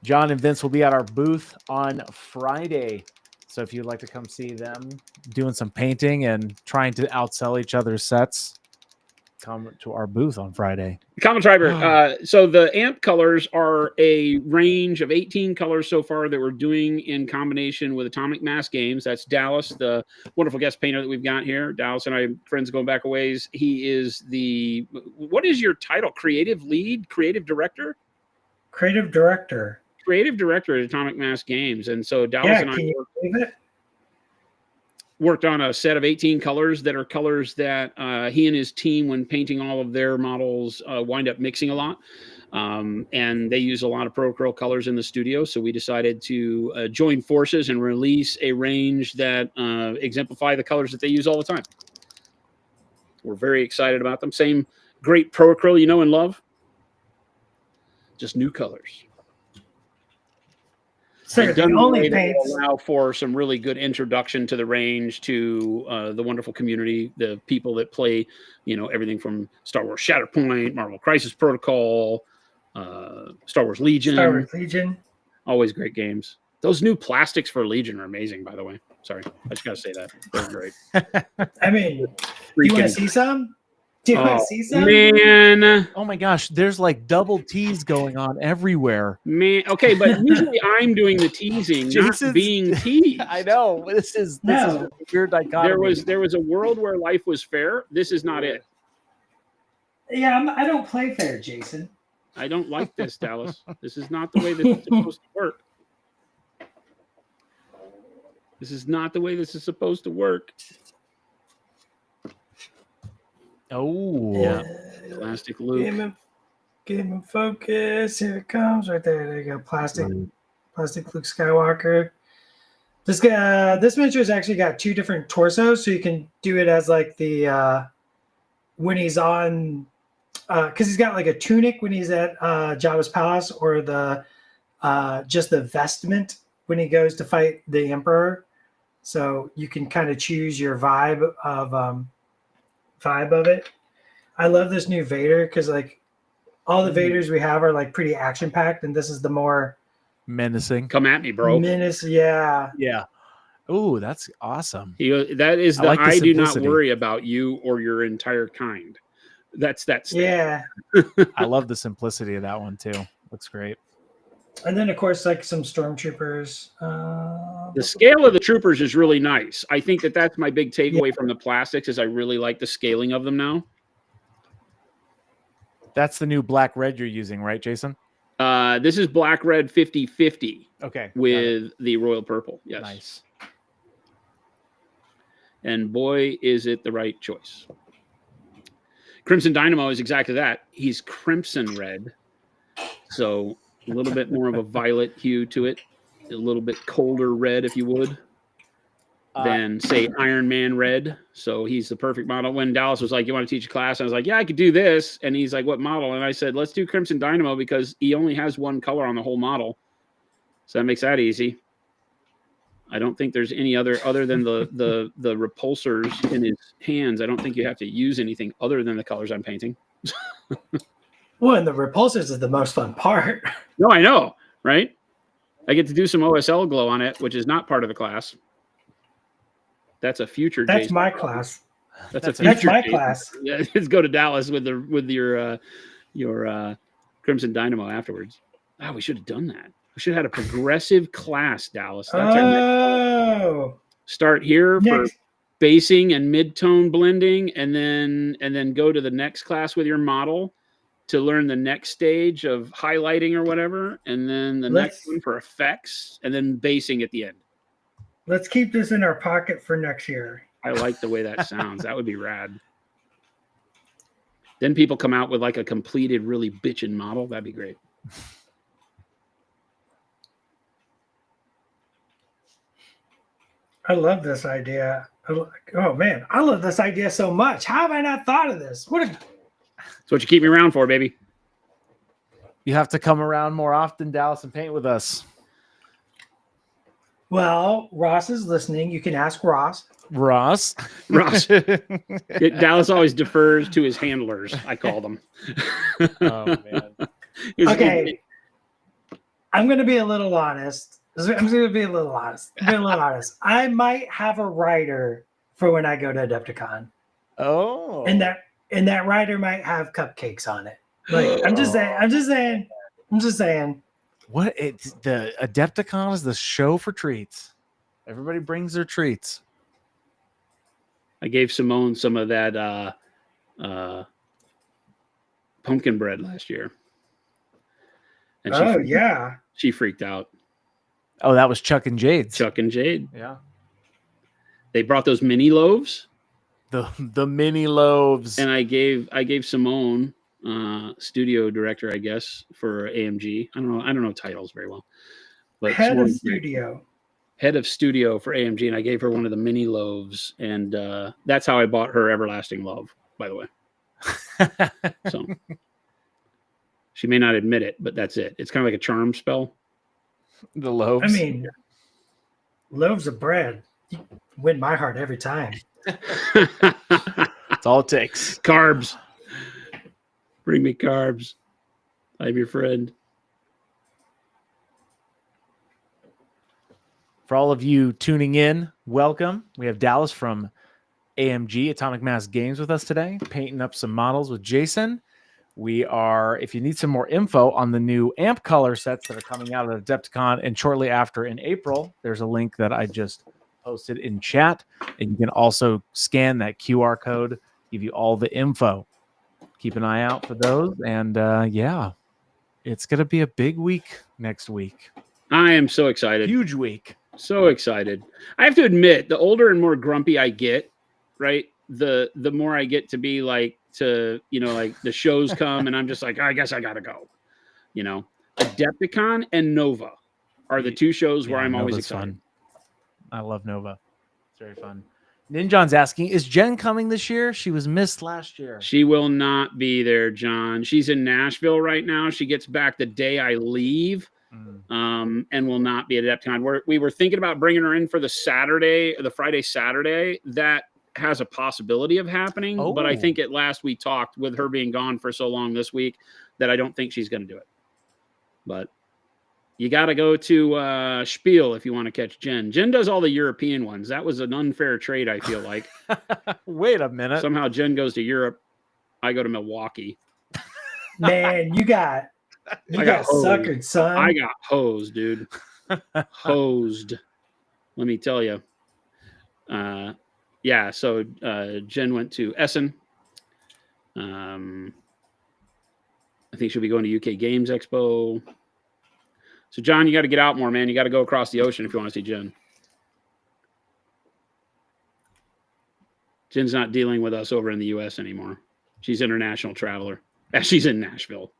John and Vince will be at our booth on Friday. So if you'd like to come see them doing some painting and trying to outsell each other's sets, come to our booth on Friday. Common Triber. So the amp colors are a range of 18 colors so far that we're doing in combination with Atomic Mass Games. That's Dallas, the wonderful guest painter that we've got here. Dallas and I are friends going back a ways. He is what is your title? Creative lead? Creative director? Creative director. Creative director at Atomic Mass Games. And so Dallas and I worked on a set of 18 colors that are colors that he and his team, when painting all of their models, wind up mixing a lot. And they use a lot of Procro colors in the studio. So we decided to join forces and release a range that exemplify the colors that they use all the time. We're very excited about them. Same great Procro you know and love. Just new colors. So the only paints allow for some really good introduction to the range, to the wonderful community, the people that play, everything from Star Wars Shatterpoint, Marvel Crisis Protocol, Star Wars Legion. Always great games. Those new plastics for Legion are amazing, by the way. Sorry, I just got to say that. They're great. I mean, do you want to see some? Do you want to see some? Man. Oh my gosh, there's like double tease going on everywhere. Man, okay, but usually I'm doing the teasing, not being teased. I know. This is a weird dichotomy. There was a world where life was fair. This is not it. Yeah, I don't play fair, Jason. I don't like this, Dallas. This is not the way this is supposed to work. This is not the way this is supposed to work. Oh, yeah. Plastic Luke. Game of focus. Here it comes. Right there. There you go. Plastic Luke Skywalker. This miniature has actually got 2 different torsos, so you can do it as like the when he's on, because he's got like a tunic when he's at Jabba's palace, or the just the vestment when he goes to fight the Emperor. So you can kind of choose your vibe of it. I love this new Vader because like all the Vaders we have are like pretty action packed, and this is the more menacing. Come at me, bro. Menace, yeah. Oh, that's awesome. That is I like the I do not simplicity. worry about you or your entire kind. That's Yeah. I love the simplicity of that one too. Looks great. And then, of course, like some stormtroopers. The scale of the troopers is really nice. I think that's my big Yeah. takeaway from the plastics is I really like the scaling of them now. That's the new black red you're using, right, Jason? This is black red 50/50 Okay. with the royal purple. Yes. Nice. And boy, is it the right choice. Crimson Dynamo is exactly that. He's crimson red. So a little bit more of a violet hue to it. A little bit colder red, if you would, than, say, Iron Man red. So he's the perfect model. When Dallas was like, you want to teach a class? I was like, yeah, I could do this. And he's like, what model? And I said, let's do Crimson Dynamo because he only has one color on the whole model. So that makes that easy. I don't think there's any other than the repulsors in his hands. I don't think you have to use anything other than the colors I'm painting. Well, and the repulsors is the most fun part. No, I know, right? I get to do some OSL glow on it, which is not part of the class. That's a future. That's Jason. my class. That's my Jason. class. Yeah, let's go to Dallas with your Crimson Dynamo afterwards. Oh, we should have done that. We should have had a progressive class, Dallas. That's our start here for basing and mid-tone blending, and then go to the next class with your model to learn the next stage of highlighting or whatever, and then the next one for effects, and then basing at the end. Let's keep this in our pocket for next year. I like the way that sounds. That would be rad. Then people come out with like a completed, really bitchin' model. That'd be great. I love this idea. Oh man, I love this idea so much. How have I not thought of this? That's what you keep me around for, baby. You have to come around more often, Dallas, and paint with us. Well, Ross is listening. You can ask Ross. Ross. Dallas always defers to his handlers, I call them. Oh, man. Okay. I'm going to be a little honest. I might have a writer for when I go to Adepticon. Oh. And that writer might have cupcakes on it. Like, I'm just saying. What the Adepticon is the show for treats. Everybody brings their treats. I gave Simone some of that pumpkin bread last year. And she freaked out. Oh, that was Chuck and Jade's. Chuck and Jade. Yeah. They brought those mini loaves. The mini loaves. And I gave Simone, studio director, I guess, for AMG. I don't know titles very well. But head of studio for AMG, and I gave her one of the mini loaves, and that's how I bought her Everlasting Love, by the way. So she may not admit it, but that's it. It's kind of like a charm spell. The loaves. I mean, loaves of bread win my heart every time. That's all it takes. Carbs. Bring me carbs. I'm your friend. For all of you tuning in, welcome. We have Dallas from AMG, Atomic Mass Games, with us today, painting up some models with Jason. We are, if you need some more info on the new amp color sets that are coming out at Adepticon and shortly after in April, there's a link that I just posted in chat. And you can also scan that QR code, give you all the info. Keep an eye out for those. And it's going to be a big week next week. I am so excited. Huge week. So excited. I have to admit, the older and more grumpy I get, right, the more I get to be like, like the shows come and I'm just like, I guess I got to go. Adepticon and Nova are the two shows where I'm Nova's always excited. Fun. I love Nova. It's very fun. Ninjon's asking, is Jen coming this year? She was missed last year. She will not be there, John. She's in Nashville right now. She gets back the day I leave. And will not be at Adepticon. We were thinking about bringing her in for the Friday, Saturday. That has a possibility of happening, but I think at last we talked with her being gone for so long this week that I don't think she's going to do it. But You got to go to Spiel if you want to catch Jen. Jen does all the European ones. That was an unfair trade, I feel like. Wait a minute. Somehow Jen goes to Europe. I go to Milwaukee. Man, you got hosed. suckered, son. I got hosed, dude. Hosed. Let me tell you. Yeah, so Jen went to Essen. I think she'll be going to UK Games Expo. So, John, you got to get out more, man. You got to go across the ocean if you want to see Jen. Jen's not dealing with us over in the U.S. anymore. She's an international traveler. She's in Nashville.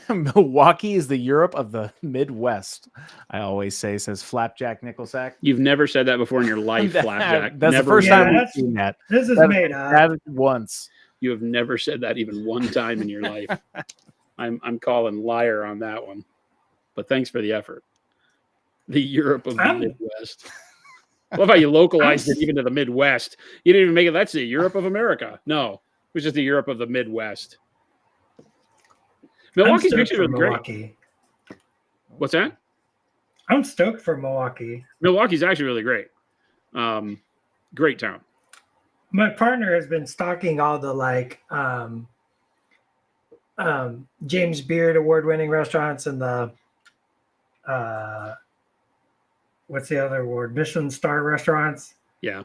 Milwaukee is the Europe of the Midwest. I always say, says Flapjack Nickelsack. You've never said that before in your life, Flapjack. That's never the first time we've seen that. This is made up. Once. You have never said that even one time in your life. I'm calling liar on that one. But thanks for the effort. The Europe of the Midwest. I love how you localized it even to the Midwest. You didn't even make it. That's the Europe of America. No, it was just the Europe of the Midwest. Milwaukee's actually really great. What's that? I'm stoked for Milwaukee. Milwaukee's actually really great. Great town. My partner has been stalking all the James Beard award-winning restaurants and the what's the other award? Michelin star restaurants. Yeah.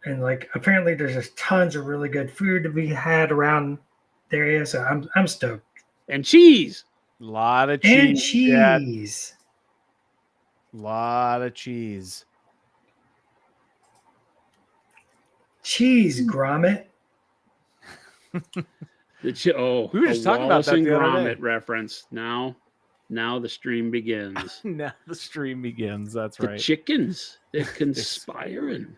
And apparently there's just tons of really good food to be had around the area. So I'm stoked. And cheese. A lot of cheese. And cheese. A lot of cheese. Cheese, grommet. We were just talking about that the other day. Reference. Now the stream begins. Now the stream begins. That's the right. Chickens, they're conspiring.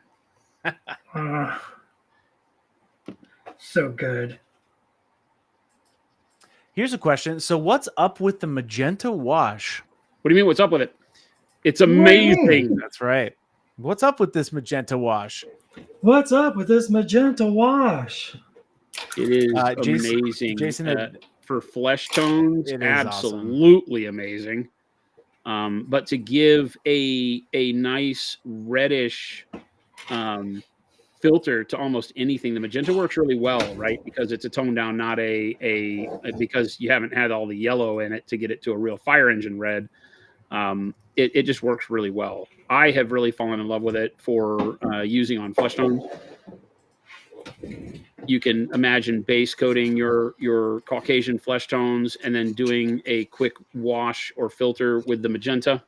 So good. Here's a question. So what's up with the magenta wash? What do you mean what's up with it? It's amazing. That's right. What's up with this magenta wash? What's up with this magenta wash? It is amazing. Jason, for flesh tones, absolutely awesome. Amazing. But to give a nice reddish filter to almost anything, the magenta works really well, right? Because it's a tone down, not because you haven't had all the yellow in it to get it to a real fire engine red. It just works really well. I have really fallen in love with it for using on flesh tones. You can imagine base coating your Caucasian flesh tones and then doing a quick wash or filter with the magenta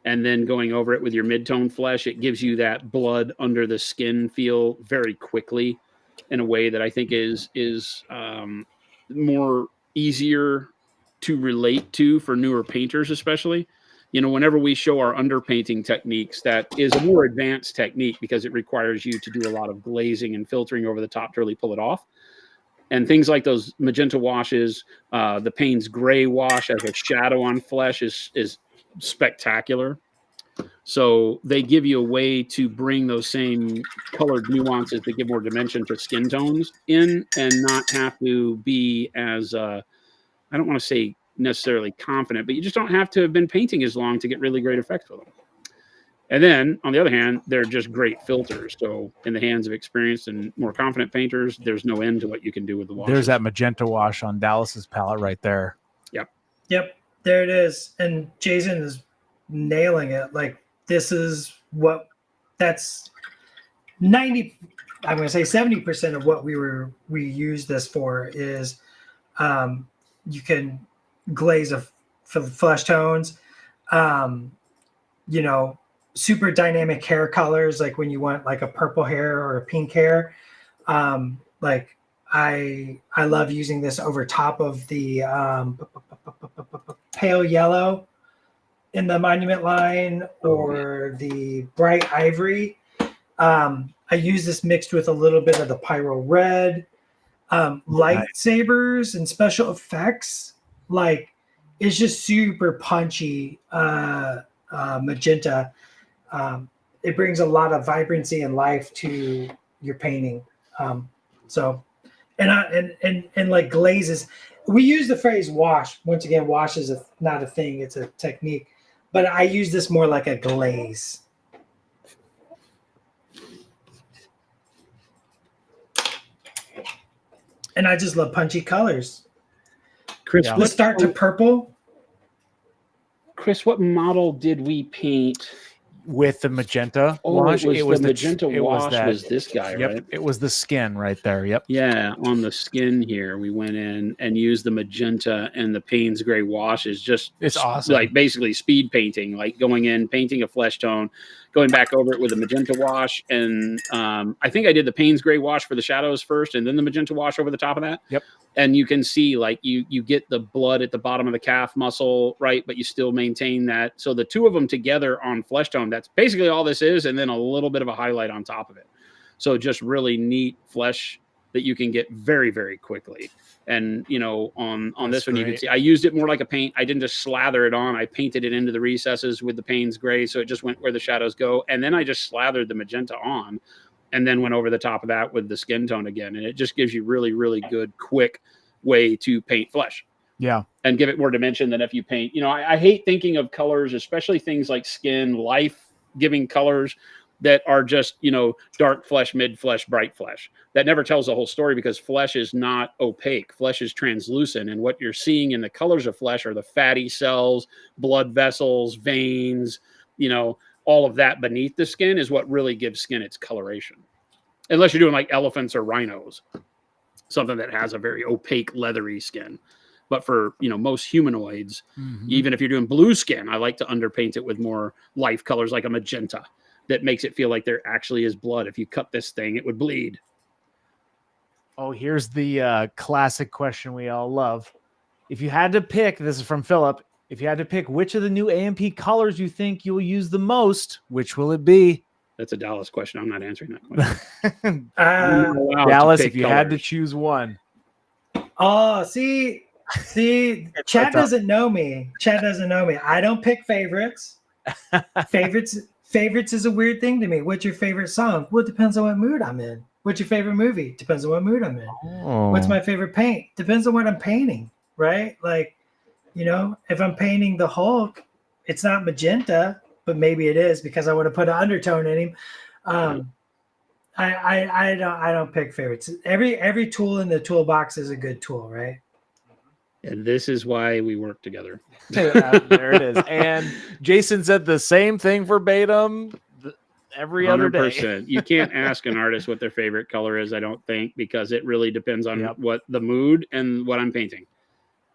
and then going over it with your mid-tone flesh. It gives you that blood under the skin feel very quickly in a way that I think is more easier to relate to for newer painters, especially. Whenever we show our underpainting techniques, that is a more advanced technique because it requires you to do a lot of glazing and filtering over the top to really pull it off. And things like those magenta washes, the Payne's gray wash as a shadow on flesh is spectacular. So they give you a way to bring those same colored nuances that give more dimension to skin tones in and not have to be as, I don't want to say necessarily confident, but you just don't have to have been painting as long to get really great effects with them. And then on the other hand, they're just great filters. So in the hands of experienced and more confident painters, there's no end to what you can do with the wash. There's that magenta wash on Dallas's palette right there. Yep. There it is. And Jason is nailing it. This is that's 90, I'm going to say 70% of what we use this for is you can glaze flesh tones, super dynamic hair colors, like when you want a purple hair or a pink hair. I love using this over top of the pale yellow in the monument line or the bright ivory. I use this mixed with a little bit of the pyro red, lightsabers and special effects. It's just super punchy magenta. It brings a lot of vibrancy and life to your painting. So and like glazes. We use the phrase wash. Once again, wash is not a thing, it's a technique. But I use this more like a glaze. And I just love punchy colors. Chris, Yeah. Let's start to purple. Chris, what model did we paint? With the magenta wash, it was the magenta wash was this guy, yep, right? it was the skin right there. Yep. Yeah, on the skin here, we went in and used the magenta and the Payne's gray wash is just It's awesome. like basically speed painting, like going in, painting a flesh tone, going back over it with a magenta wash. And I think I did the Payne's gray wash for the shadows first and then the magenta wash over the top of that. Yep. And you can see like you get the blood at the bottom of the calf muscle, right? But you still maintain that. So the two of them together on flesh tone, that's basically all this is. And then a little bit of a highlight on top of it. So just really neat flesh that you can get very, very quickly. And, you know, on this one, you can see I used it more like a paint. I didn't just slather it on. I painted it into the recesses with the Payne's gray. So it just went where the shadows go. And then I just slathered the magenta on and then went over the top of that with the skin tone again. And it just gives you really, really good, quick way to paint flesh. Yeah. And give it more dimension than if you paint. You know, I hate thinking of colors, especially things like skin, life-giving colors that are just, you know, dark flesh, mid flesh, bright flesh. That never tells the whole story because flesh is not opaque. Flesh is translucent. And what you're seeing in the colors of flesh are the fatty cells, blood vessels, veins, you know, all of that beneath the skin is what really gives skin its coloration. Unless you're doing like elephants or rhinos, something that has a very opaque, leathery skin. But for, you know, most humanoids, even if you're doing blue skin, I like to underpaint it with more life colors like a magenta that makes it feel like there actually is blood. If you cut this thing, it would bleed. Oh, here's the classic question we all love. If you had to pick, this is from Philip, if you had to pick which of the new AMP colors you think you'll use the most, which will it be? That's a Dallas question. I'm not answering that question. Dallas, if you had to choose one. Oh, see, Chad doesn't know me. Chad doesn't know me. I don't pick favorites. Favorites is a weird thing to me. What's your favorite song? Well, it depends on what mood I'm in. What's your favorite movie? Depends on what mood I'm in. Oh. What's my favorite paint? Depends on what I'm painting, right? Like, you know, if I'm painting the Hulk, it's not magenta, but maybe it is because I want to put an undertone in him. I don't pick favorites. Every tool in the toolbox is a good tool, right? And this is why we work together. There it is. And Jason said the same thing verbatim every other day. You can't ask an artist what their favorite color is, I don't think, because it really depends on what the mood and what I'm painting.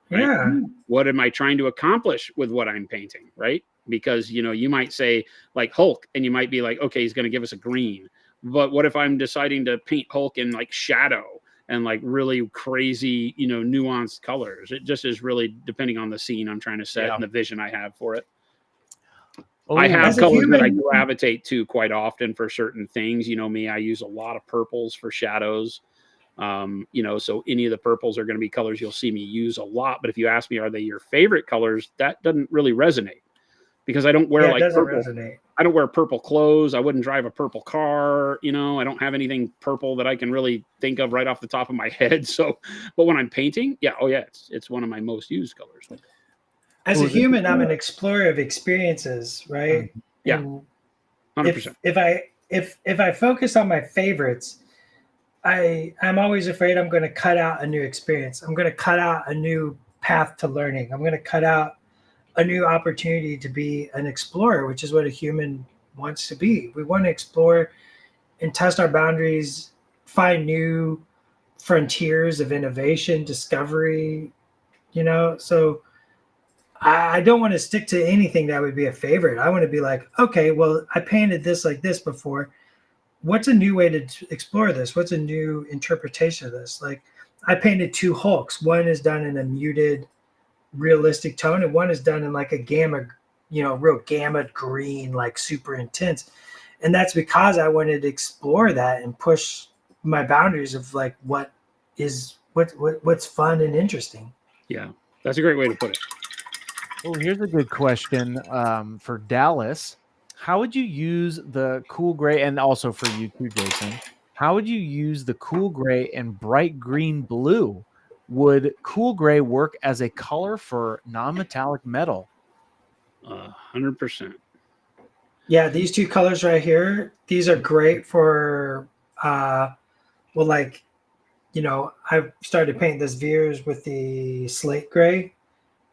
Right? Yeah. What am I trying to accomplish with what I'm painting, right? Because, you know, you might say like Hulk and you might be like, okay, he's going to give us a green. But what if I'm deciding to paint Hulk in like shadow and like really crazy, you know, nuanced colors? It just is really depending on the scene I'm trying to set and the vision I have for it. I have colors that I gravitate to quite often for certain things. You know me, I use a lot of purples for shadows. You know, so any of the purples are going to be colors you'll see me use a lot. But if you ask me, are they your favorite colors? That doesn't really resonate because I don't wear purple. I don't wear purple clothes. I wouldn't drive a purple car. You know, I don't have anything purple that I can really think of right off the top of my head. So, but when I'm painting, it's one of my most used colors. As a human, I'm an explorer of experiences, right? Yeah, 100%. If I focus on my favorites, I'm always afraid I'm going to cut out a new experience. I'm going to cut out a new path to learning. I'm going to cut out a new opportunity to be an explorer, which is what a human wants to be. We want to explore and test our boundaries, find new frontiers of innovation, discovery, you know? So I don't want to stick to anything that would be a favorite. I want to be like, okay, well, I painted this like this before. What's a new way to explore this? What's a new interpretation of this? Like I painted two Hulks. One is done in a muted, realistic tone, and one is done in like a gamma, you know, real gamma green, like super intense. And that's because I wanted to explore that and push my boundaries of like what's fun and interesting. Yeah, that's a great way to put it. Well, here's a good question for Dallas. How would you use the cool gray, and also for you too, Jason? how would you use the cool gray and bright green blue? Would cool gray work as a color for non-metallic metal? 100%. Yeah, these two colors right here, these are great for well, like, I've started painting this Veers with the slate gray,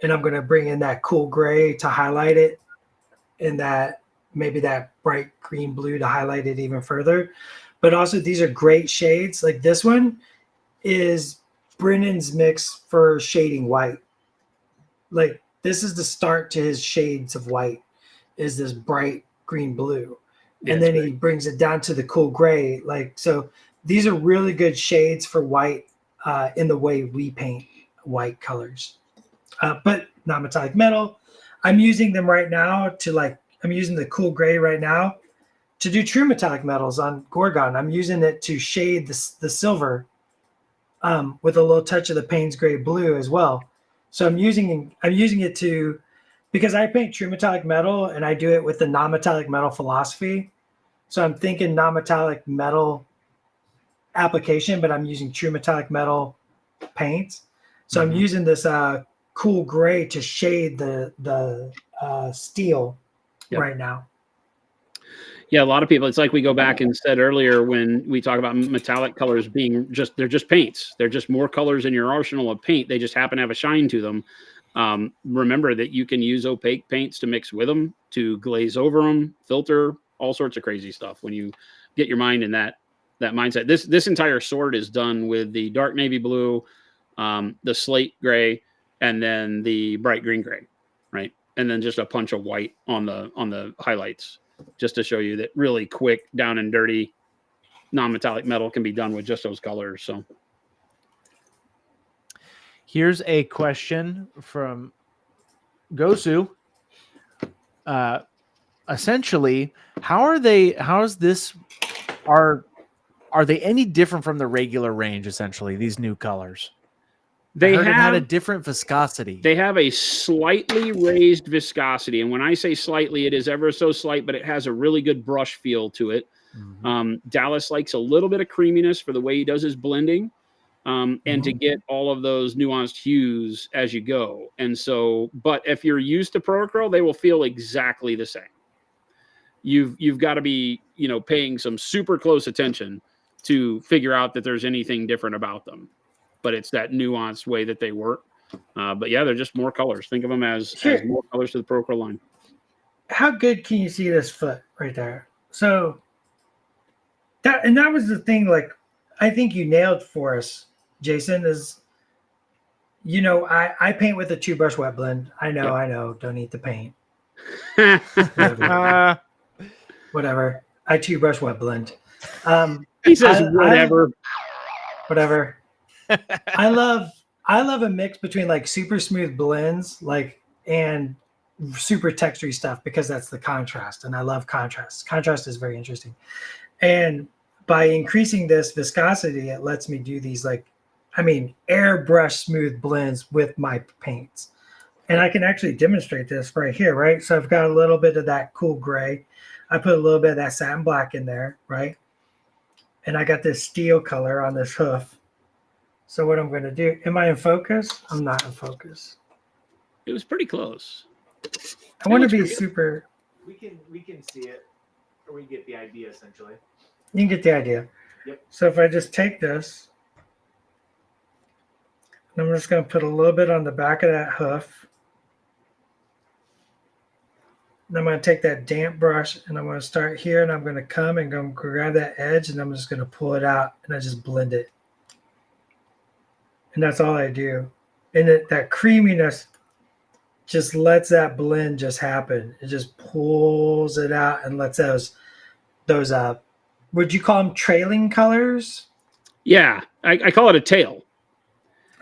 and I'm going to bring in that cool gray to highlight it, and that maybe that bright green blue to highlight it even further. But also, these are great shades. Like this one is Brennan's mix for shading white. Like this is the start to his shades of white, is this bright green blue. Yeah, And then he brings it down to the cool gray. Like, so these are really good shades for white in the way we paint white colors. But non-metallic metal, I'm using them right now I'm using the cool gray right now to do true metallic metals on Gorgon. I'm using it to shade the silver with a little touch of the Payne's gray blue as well. So I'm using it to, because I paint true metallic metal and I do it with the non-metallic metal philosophy. So I'm thinking non-metallic metal application, but I'm using true metallic metal paints. So I'm using this cool gray to shade the steel right now. Yeah, a lot of people, it's like we go back and said earlier when we talk about metallic colors being they're just paints. They're just more colors in your arsenal of paint. They just happen to have a shine to them. Remember that you can use opaque paints to mix with them, to glaze over them, filter, all sorts of crazy stuff when you get your mind in that mindset. This entire sword is done with the dark navy blue, the slate gray, and then the bright green gray, right? And then just a punch of white on the highlights, just to show you that really quick, down and dirty, non-metallic metal can be done with just those colors. So here's a question from Gosu. Essentially, are they any different from the regular range? Essentially, these new colors. They had a different viscosity. They have a slightly raised viscosity, and when I say slightly, it is ever so slight, but it has a really good brush feel to it. Dallas likes a little bit of creaminess for the way he does his blending, and to get all of those nuanced hues as you go. And so, but if you're used to Pro-Acryl, they will feel exactly the same. You've got to be, paying some super close attention to figure out that there's anything different about them. But it's that nuanced way that they work. But yeah, they're just more colors. Think of them as more colors to the Pro-Acryl line. How good can you see this foot right there? So that was the thing. Like, I think you nailed for us, Jason. Is I paint with a 2-brush wet blend. I know. Don't eat the paint. Whatever. I 2-brush wet blend. He says whatever. Whatever. I love a mix between like super smooth blends and super textury stuff, because that's the contrast, and I love contrast. Contrast is very interesting. And by increasing this viscosity, it lets me do these airbrush smooth blends with my paints. And I can actually demonstrate this right here, right? So I've got a little bit of that cool gray. I put a little bit of that satin black in there, right? And I got this steel color on this hoof. So what I'm going to do, am I in focus? I'm not in focus. It was pretty close. I want to be super. We can see it, or we get the idea essentially. You can get the idea. Yep. So if I just take this, and I'm just going to put a little bit on the back of that hoof. And I'm going to take that damp brush, and I'm going to start here, and I'm going to come and go grab that edge, and I'm just going to pull it out, and I just blend it. And that's all I do. And that creaminess just lets that blend just happen. It just pulls it out and lets those would you call them trailing colors? Yeah, I call it a tail.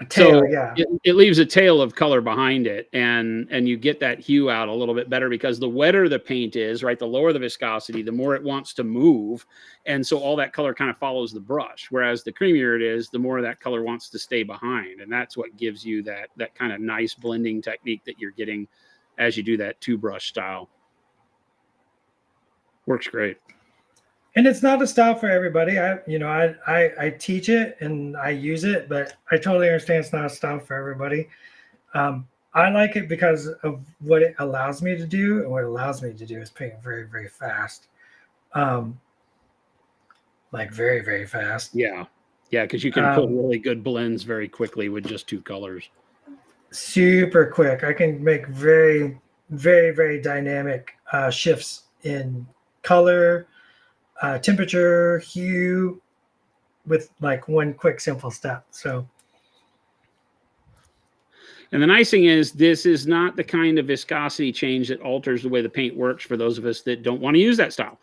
A tail, so yeah. It leaves a tail of color behind it, and you get that hue out a little bit better, because the wetter the paint is, right, the lower the viscosity, the more it wants to move, and so all that color kind of follows the brush. Whereas the creamier it is, the more that color wants to stay behind, and that's what gives you that kind of nice blending technique that you're getting as you do that 2-brush style. Works great. And it's not a style for everybody. I teach it and I use it, but I totally understand it's not a style for everybody. I like it because of what it allows me to do, and what it allows me to do is paint very, very fast. Like very, very fast. Yeah, because you can pull really good blends very quickly with just 2 colors. Super quick. I can make very, very, very dynamic shifts in color, temperature, hue, with like one quick, simple step. So. And the nice thing is, this is not the kind of viscosity change that alters the way the paint works for those of us that don't want to use that style.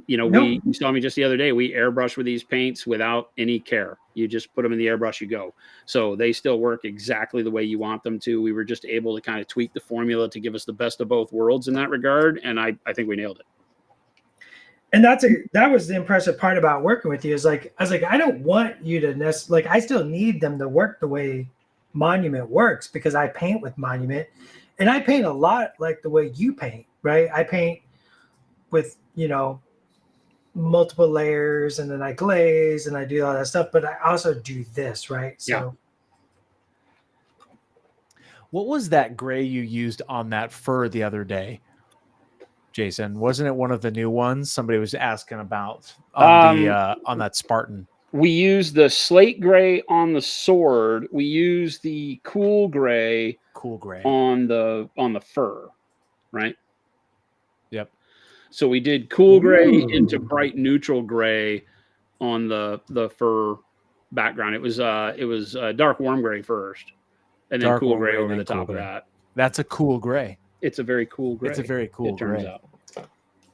You saw me just the other day. We airbrush with these paints without any care. You just put them in the airbrush, you go. So they still work exactly the way you want them to. We were just able to kind of tweak the formula to give us the best of both worlds in that regard. And I think we nailed it. And that was the impressive part about working with you, is like, I was like, I don't want you to like, I still need them to work the way Monument works, because I paint with Monument, and I paint a lot like the way you paint, right? I paint with, multiple layers, and then I glaze and I do all that stuff, but I also do this, right? So yeah. What was that gray you used on that fur the other day, Jason? Wasn't it one of the new ones somebody was asking about on that Spartan? We use the slate gray on the sword. We use the cool gray on the fur, right? Yep. So we did cool gray into bright neutral gray on the fur background. It was dark warm gray first, and then cool gray over the top of that. That's a cool gray. It's a very cool gray. It's a very cool gray. Turns out.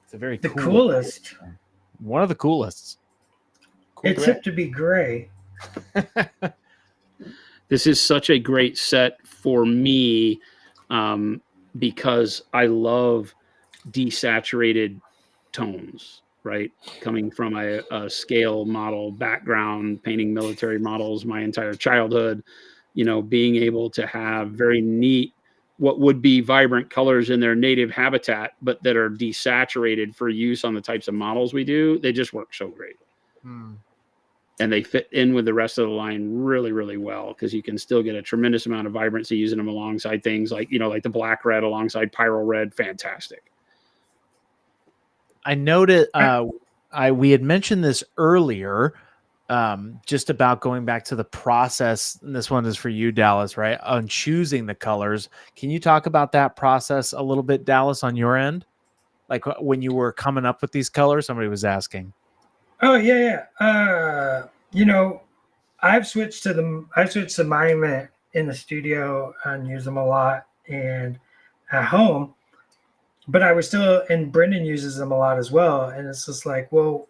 It's a very the coolest. One of the coolest. Cool it's hip to be gray. This is such a great set for me, because I love desaturated tones, right? Coming from a scale model background, painting military models my entire childhood, being able to have very neat, what would be vibrant colors in their native habitat, but that are desaturated for use on the types of models we do, they just work so great. And they fit in with the rest of the line really, really well, because you can still get a tremendous amount of vibrancy using them alongside things like, like the black red alongside pyro red. Fantastic. I noted we had mentioned this earlier, just about going back to the process. And this one is for you, Dallas, right? On choosing the colors. Can you talk about that process a little bit, Dallas, on your end? Like when you were coming up with these colors, somebody was asking. Oh yeah. I've switched to Monument in the studio and use them a lot, and at home, but I was still, and Brendan uses them a lot as well. And it's just like, well,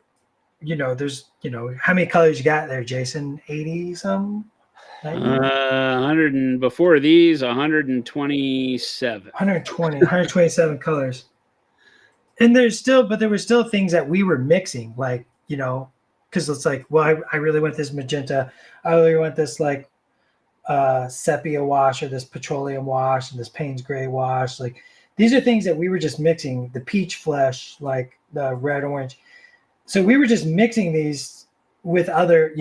there's, how many colors you got there, Jason? 80 some? 100 and before these 127. 127 colors. And there were still things that we were mixing, like, because it's like, well, I really want this magenta. I really want this like sepia wash, or this petroleum wash, and this Payne's gray wash. Like, these are things that we were just mixing. The peach flesh, like the red orange. So we were just mixing these with other,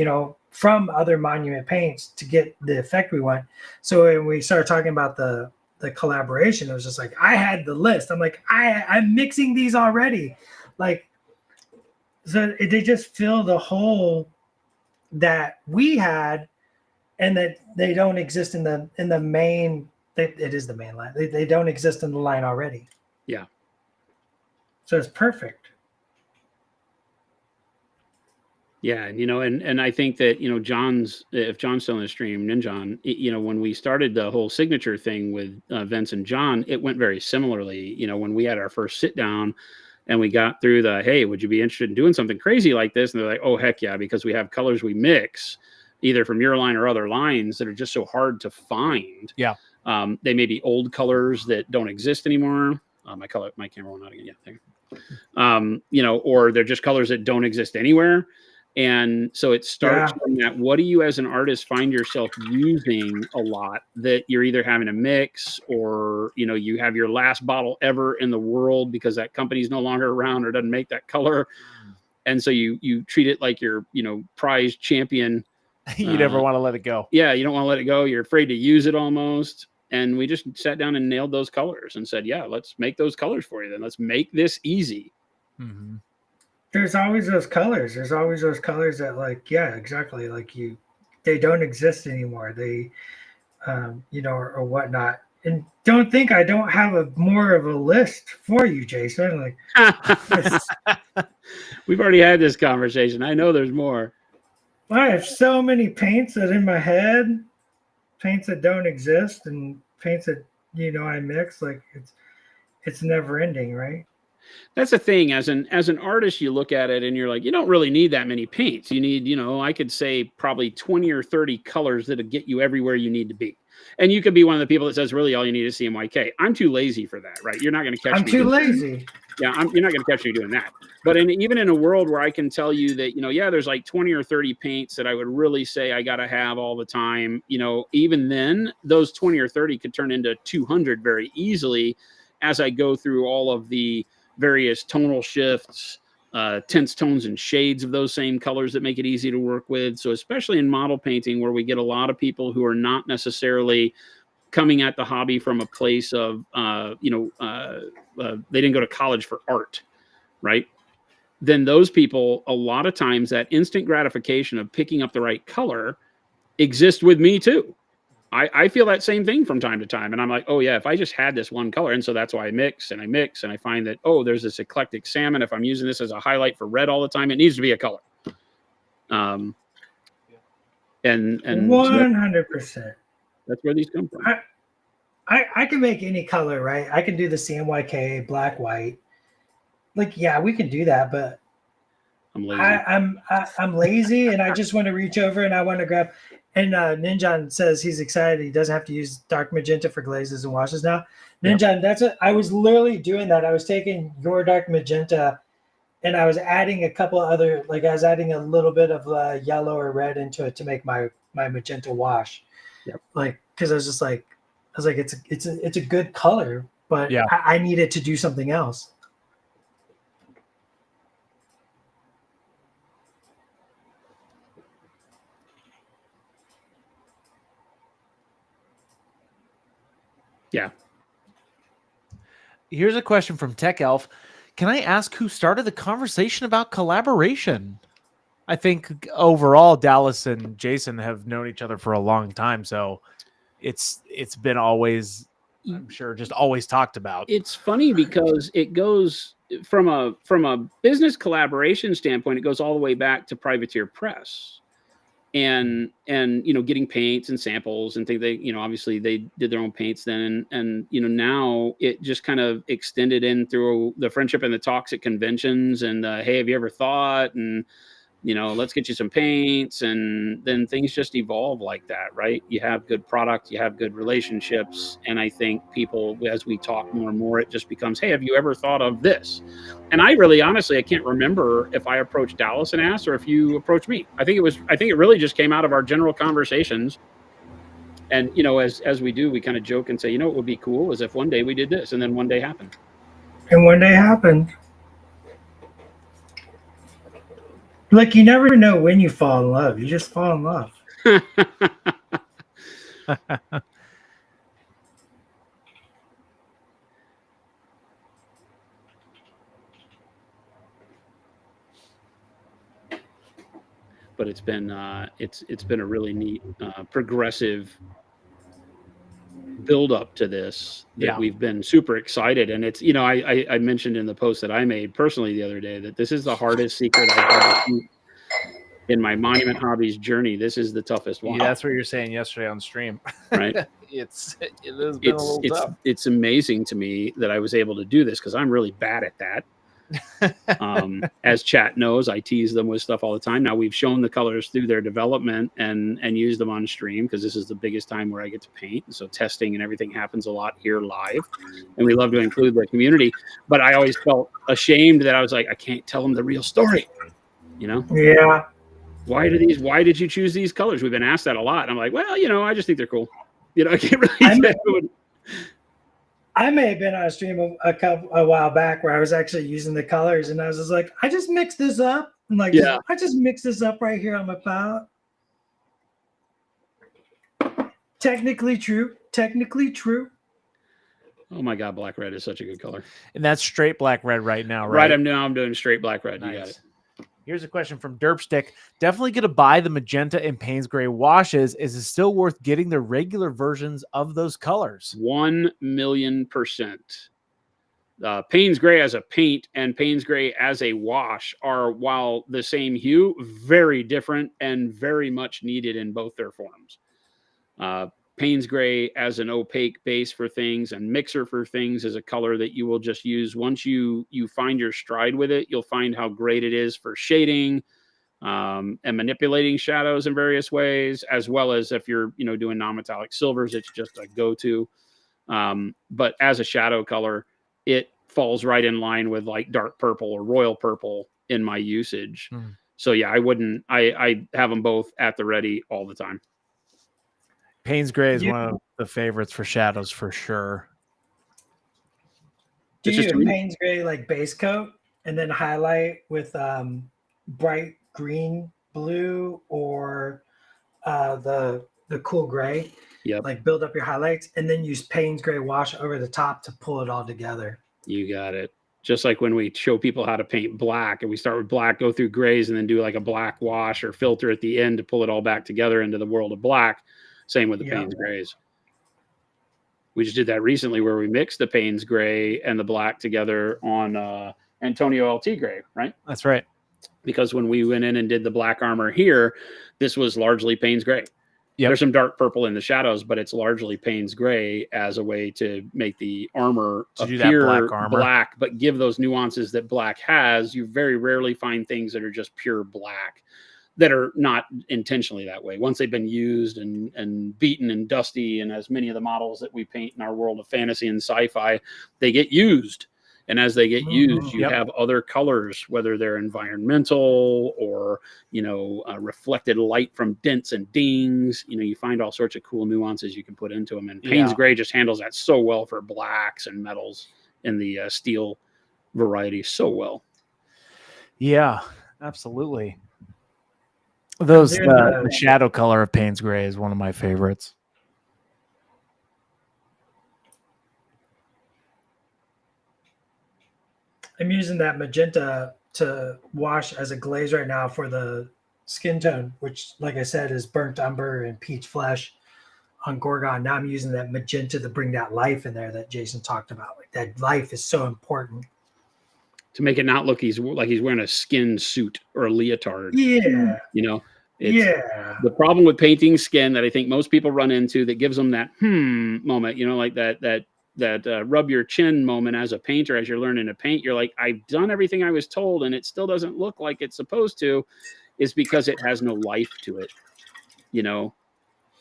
from other Monument paints to get the effect we want. So when we started talking about the collaboration, it was just like, I had the list. I'm like, I'm mixing these already. Like, so they just fill the hole that we had, and that they don't exist in the main. It is the main line. They don't exist in the line already. Yeah. So it's perfect. Yeah, and I think that if John's still in the stream, Ninjon, when we started the whole signature thing with Vince and John, it went very similarly. When we had our first sit down. And we got through hey, would you be interested in doing something crazy like this? And they're like, oh, heck yeah, because we have colors we mix, either from your line or other lines, that are just so hard to find. Yeah. They may be old colors that don't exist anymore. My camera went out again. Yeah, there. Or they're just colors that don't exist anywhere. And so it starts from that. What do you as an artist find yourself using a lot that you're either having to mix, or, you have your last bottle ever in the world because that company's no longer around or doesn't make that color. And so you treat it like your, prized champion. You never want to let it go. Yeah, you don't want to let it go. You're afraid to use it almost. And we just sat down and nailed those colors and said, yeah, let's make those colors for you. Then let's make this easy. Mm-hmm. There's always those colors. There's always those colors that, like, yeah, exactly. Like they don't exist anymore. They, or whatnot. And don't think I don't have more of a list for you, Jason. Like, we've already had this conversation. I know there's more. I have so many paints that in my head, paints that don't exist, and paints that I mix. Like it's never ending, right? That's the thing. As an artist, you look at it and you're like, you don't really need that many paints. You need, I could say probably 20 or 30 colors that'll get you everywhere you need to be. And you could be one of the people that says, really, all you need is CMYK. I'm too lazy for that, right? You're not going to catch me. I'm too lazy. Yeah, you're not going to catch me doing that. But even in a world where I can tell you that, there's like 20 or 30 paints that I would really say I got to have all the time, even then, those 20 or 30 could turn into 200 very easily as I go through all of the various tonal shifts, tints, tones, and shades of those same colors that make it easy to work with. So especially in model painting, where we get a lot of people who are not necessarily coming at the hobby from a place of, they didn't go to college for art, right? Then those people, a lot of times that instant gratification of picking up the right color exists with me too. I feel that same thing from time to time. And I'm like, oh yeah, if I just had this one color. And so that's why I mix and I find that, oh, there's this eclectic salmon. If I'm using this as a highlight for red all the time, it needs to be a color. And 100%. That's where these come from. I can make any color, right? I can do the CMYK, black, white. Like, yeah, we can do that, but I'm lazy. I'm lazy, and I just want to reach over and I want to grab. And Ninjan says he's excited. He doesn't have to use dark magenta for glazes and washes now. Ninjan, I was literally doing that. I was taking your dark magenta, and I was adding a couple other, like I was adding a little bit of yellow or red into it to make my magenta wash. Yep. Like, because I was like, it's a good color, but yeah. I need it to do something else. Yeah. Here's a question from Tech Elf. Can I ask who started the conversation about collaboration? I think overall Dallas and Jason have known each other for a long time, so it's been always, I'm sure, just always talked about. It's funny because it goes from a business collaboration standpoint, it goes all the way back to Privateer Press. And getting paints and samples and things. They obviously they did their own paints then, and now it just kind of extended in through the friendship and the talks at conventions and hey, have you ever thought, and let's get you some paints, and then things just evolve like that, right? You have good product, you have good relationships, and I think people, as we talk more and more, it just becomes, hey, have you ever thought of this? And I really, honestly, I can't remember if I approached Dallas and asked, or if you approached me. I think it really just came out of our general conversations. And as we do, we kind of joke and say, what would be cool is if one day we did this, and then one day happened. And one day happened. Like, you never know when you fall in love. You just fall in love. But it's been it's been a really neat progressive build up to this that we've been super excited. And it's I mentioned in the post that I made personally the other day that this is the hardest secret I've had to keep in my Monument Hobbies journey. This is the toughest one. Yeah, that's what you were saying yesterday on stream. Right. It has been a little tough. It's amazing to me that I was able to do this because I'm really bad at that. As chat knows, I tease them with stuff all the time. Now we've shown the colors through their development and use them on stream because this is the biggest time where I get to paint. So testing and everything happens a lot here live, and we love to include the community. But I always felt ashamed that I was like, I can't tell them the real story. Yeah. Why did you choose these colors? We've been asked that a lot. And I'm like, well, I just think they're cool. I can't really. I may have been on a stream a while back where I was actually using the colors, and I was just like, I just mixed this up. And like, Yeah. I just mixed this up right here on my palette. Technically true. Technically true. Oh my God, black red is such a good color. And that's straight black red right now, Right, right? I'm doing straight black red. Nice. You got it. Here's a question from Derpstick. Definitely going to buy the magenta and Payne's gray washes. Is it still worth getting the regular versions of those colors? 1,000,000%. Payne's gray as a paint and Payne's gray as a wash are, while the same hue, very different and very much needed in both their forms. Payne's gray as an opaque base for things and mixer for things is a color that you will just use once you find your stride with it. You'll find how great it is for shading and manipulating shadows in various ways, as well as if you're doing non-metallic silvers, it's just a go-to. But as a shadow color, it falls right in line with like dark purple or royal purple in my usage. So yeah, I have them both at the ready all the time. Payne's gray is one of the favorites for shadows for sure. Do you do Payne's gray like base coat and then highlight with bright green blue or the cool gray? Yep. Like build up your highlights and then use Payne's gray wash over the top to pull it all together. You got it. Just like when we show people how to paint black and we start with black, go through grays and then do like a black wash or filter at the end to pull it all back together into the world of black. Same with the Payne's grays. We just did that recently where we mixed the Payne's gray and the black together on Antonio LT gray, right? That's right. Because when we went in and did the black armor here, this was largely Payne's gray. Yep. There's some dark purple in the shadows, but it's largely Payne's gray as a way to make the armor appear black, but give those nuances that black has. You very rarely find things that are just pure black that are not intentionally that way. Once they've been used and beaten and dusty, and as many of the models that we paint in our world of fantasy and sci-fi, they get used. And as they get used, you have other colors, whether they're environmental or, reflected light from dents and dings. You find all sorts of cool nuances you can put into them. And Payne's gray just handles that so well for blacks and metals in the steel variety so well. Yeah, absolutely. The shadow color of Payne's gray is one of my favorites. I'm using that magenta to wash as a glaze right now for the skin tone, which, like I said, is burnt umber and peach flesh on Gorgon. Now I'm using that magenta to bring that life in there that Jason talked about. Like that life is so important. To make it not look like he's wearing a skin suit or a leotard. Yeah. The problem with painting skin that I think most people run into that gives them that moment, like that rub your chin moment as a painter, as you're learning to paint. You're like, I've done everything I was told and it still doesn't look like it's supposed to, is because it has no life to it.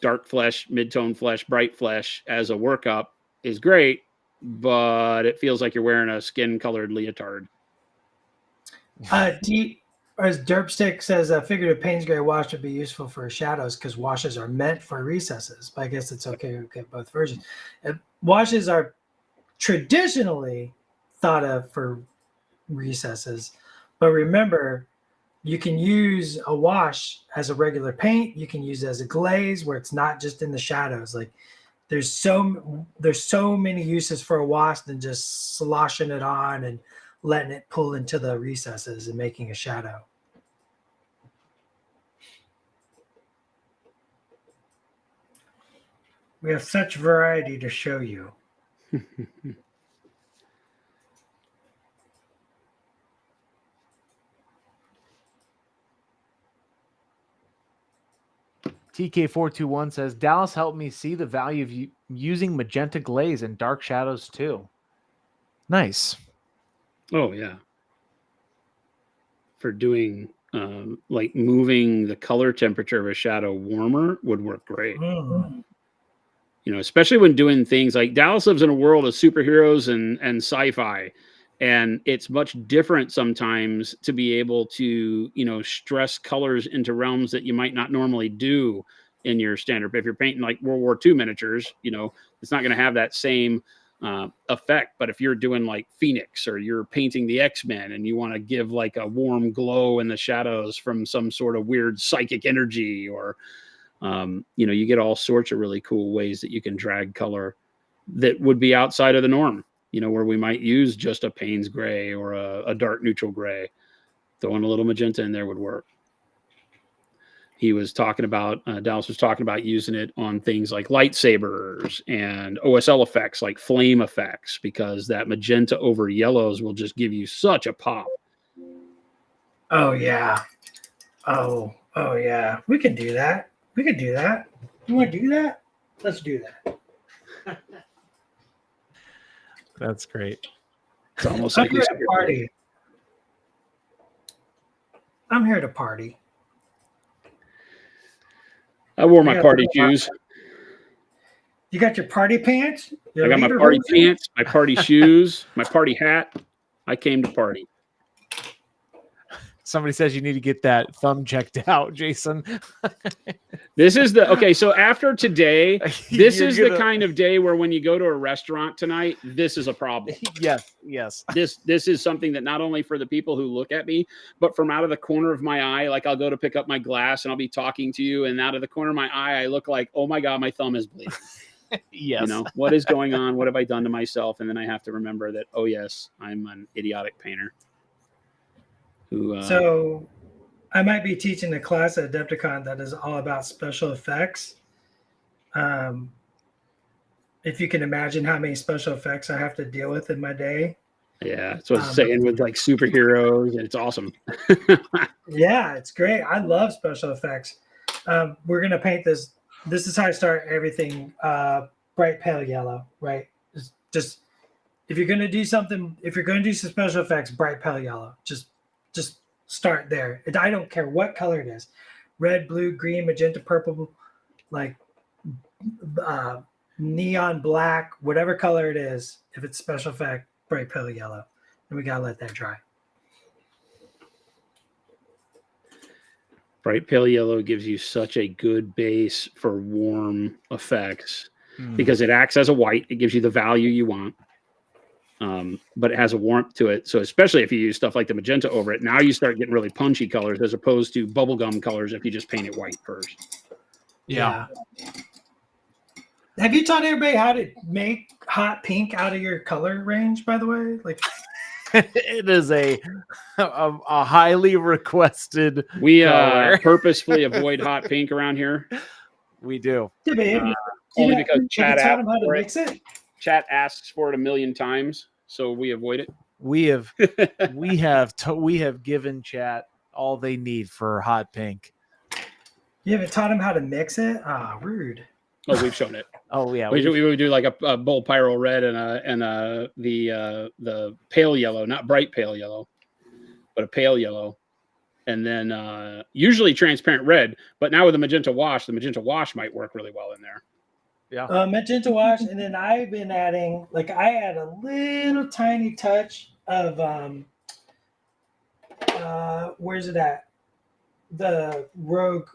Dark flesh, mid-tone flesh, bright flesh as a workup is great, but it feels like you're wearing a skin-colored leotard. As Derpstick says, I figured a Payne's gray wash would be useful for shadows because washes are meant for recesses. But I guess it's okay to get both versions. Washes are traditionally thought of for recesses, but remember, you can use a wash as a regular paint. You can use it as a glaze where it's not just in the shadows. Like there's so many uses for a wash than just sloshing it on and letting it pull into the recesses and making a shadow. We have such variety to show you. TK421 says, Dallas helped me see the value of using magenta glaze and dark shadows too. Nice. Oh, yeah. For doing, like moving the color temperature of a shadow warmer would work great. Especially when doing things like Dallas lives in a world of superheroes and sci-fi. And it's much different sometimes to be able to, stress colors into realms that you might not normally do in your standard. But if you're painting like World War II miniatures, it's not going to have that same effect. But if you're doing like Phoenix or you're painting the X-Men and you want to give like a warm glow in the shadows from some sort of weird psychic energy, or you get all sorts of really cool ways that you can drag color that would be outside of the norm, where we might use just a Payne's gray or a dark neutral gray. Throwing a little magenta in there would work. He was talking about, Dallas was talking about using it on things like lightsabers and OSL effects like flame effects, because that magenta over yellows will just give you such a pop. Oh, yeah. Oh, yeah. We can do that. You want to do that? Let's do that. That's great. It's almost I'm like here to party. I'm here to party. I wore my party shoes. You got your party pants? I got my party pants, my party shoes, my party hat. I came to party. Somebody says you need to get that thumb checked out, Jason. This is so after today, this is the kind of day where when you go to a restaurant tonight, this is a problem. Yes. This is something that not only for the people who look at me, but from out of the corner of my eye, like I'll go to pick up my glass and I'll be talking to you, and out of the corner of my eye, I look like, oh my God, my thumb is bleeding. Yes. What is going on? What have I done to myself? And then I have to remember that, oh yes, I'm an idiotic painter. So I might be teaching a class at Adepticon that is all about special effects. If you can imagine how many special effects I have to deal with in my day. Yeah, that's what I was saying with like superheroes, and it's awesome. Yeah, it's great. I love special effects. We're going to paint this. This is how I start everything. Bright pale yellow, right? Just if you're going to do something, if you're going to do some special effects, bright pale yellow. Just start there. I don't care what color it is. Red, blue, green, magenta, purple, like neon black, whatever color it is. If it's special effect, bright pale yellow. And we got to let that dry. Bright pale yellow gives you such a good base for warm effects because it acts as a white. It gives you the value you want. But it has a warmth to it. So especially if you use stuff like the magenta over it, now you start getting really punchy colors as opposed to bubblegum colors if you just paint it white first. Yeah. Have you taught everybody how to make hot pink out of your color range, by the way? Like it is a highly requested We purposefully avoid hot pink around here. We do. Only because Chat taught them how to mix it. Chat asks for it a million times, so we avoid it. We have given chat all they need for hot pink. You haven't taught them how to mix it? Rude. Oh, we've shown it. Oh yeah, we would do like a bold pyro red and the pale yellow, not bright pale yellow, but a pale yellow, and then usually transparent red. But now with the magenta wash might work really well in there. Yeah. Magenta wash, and then I've been adding, like I add a little tiny touch of where's it at? The Rogue,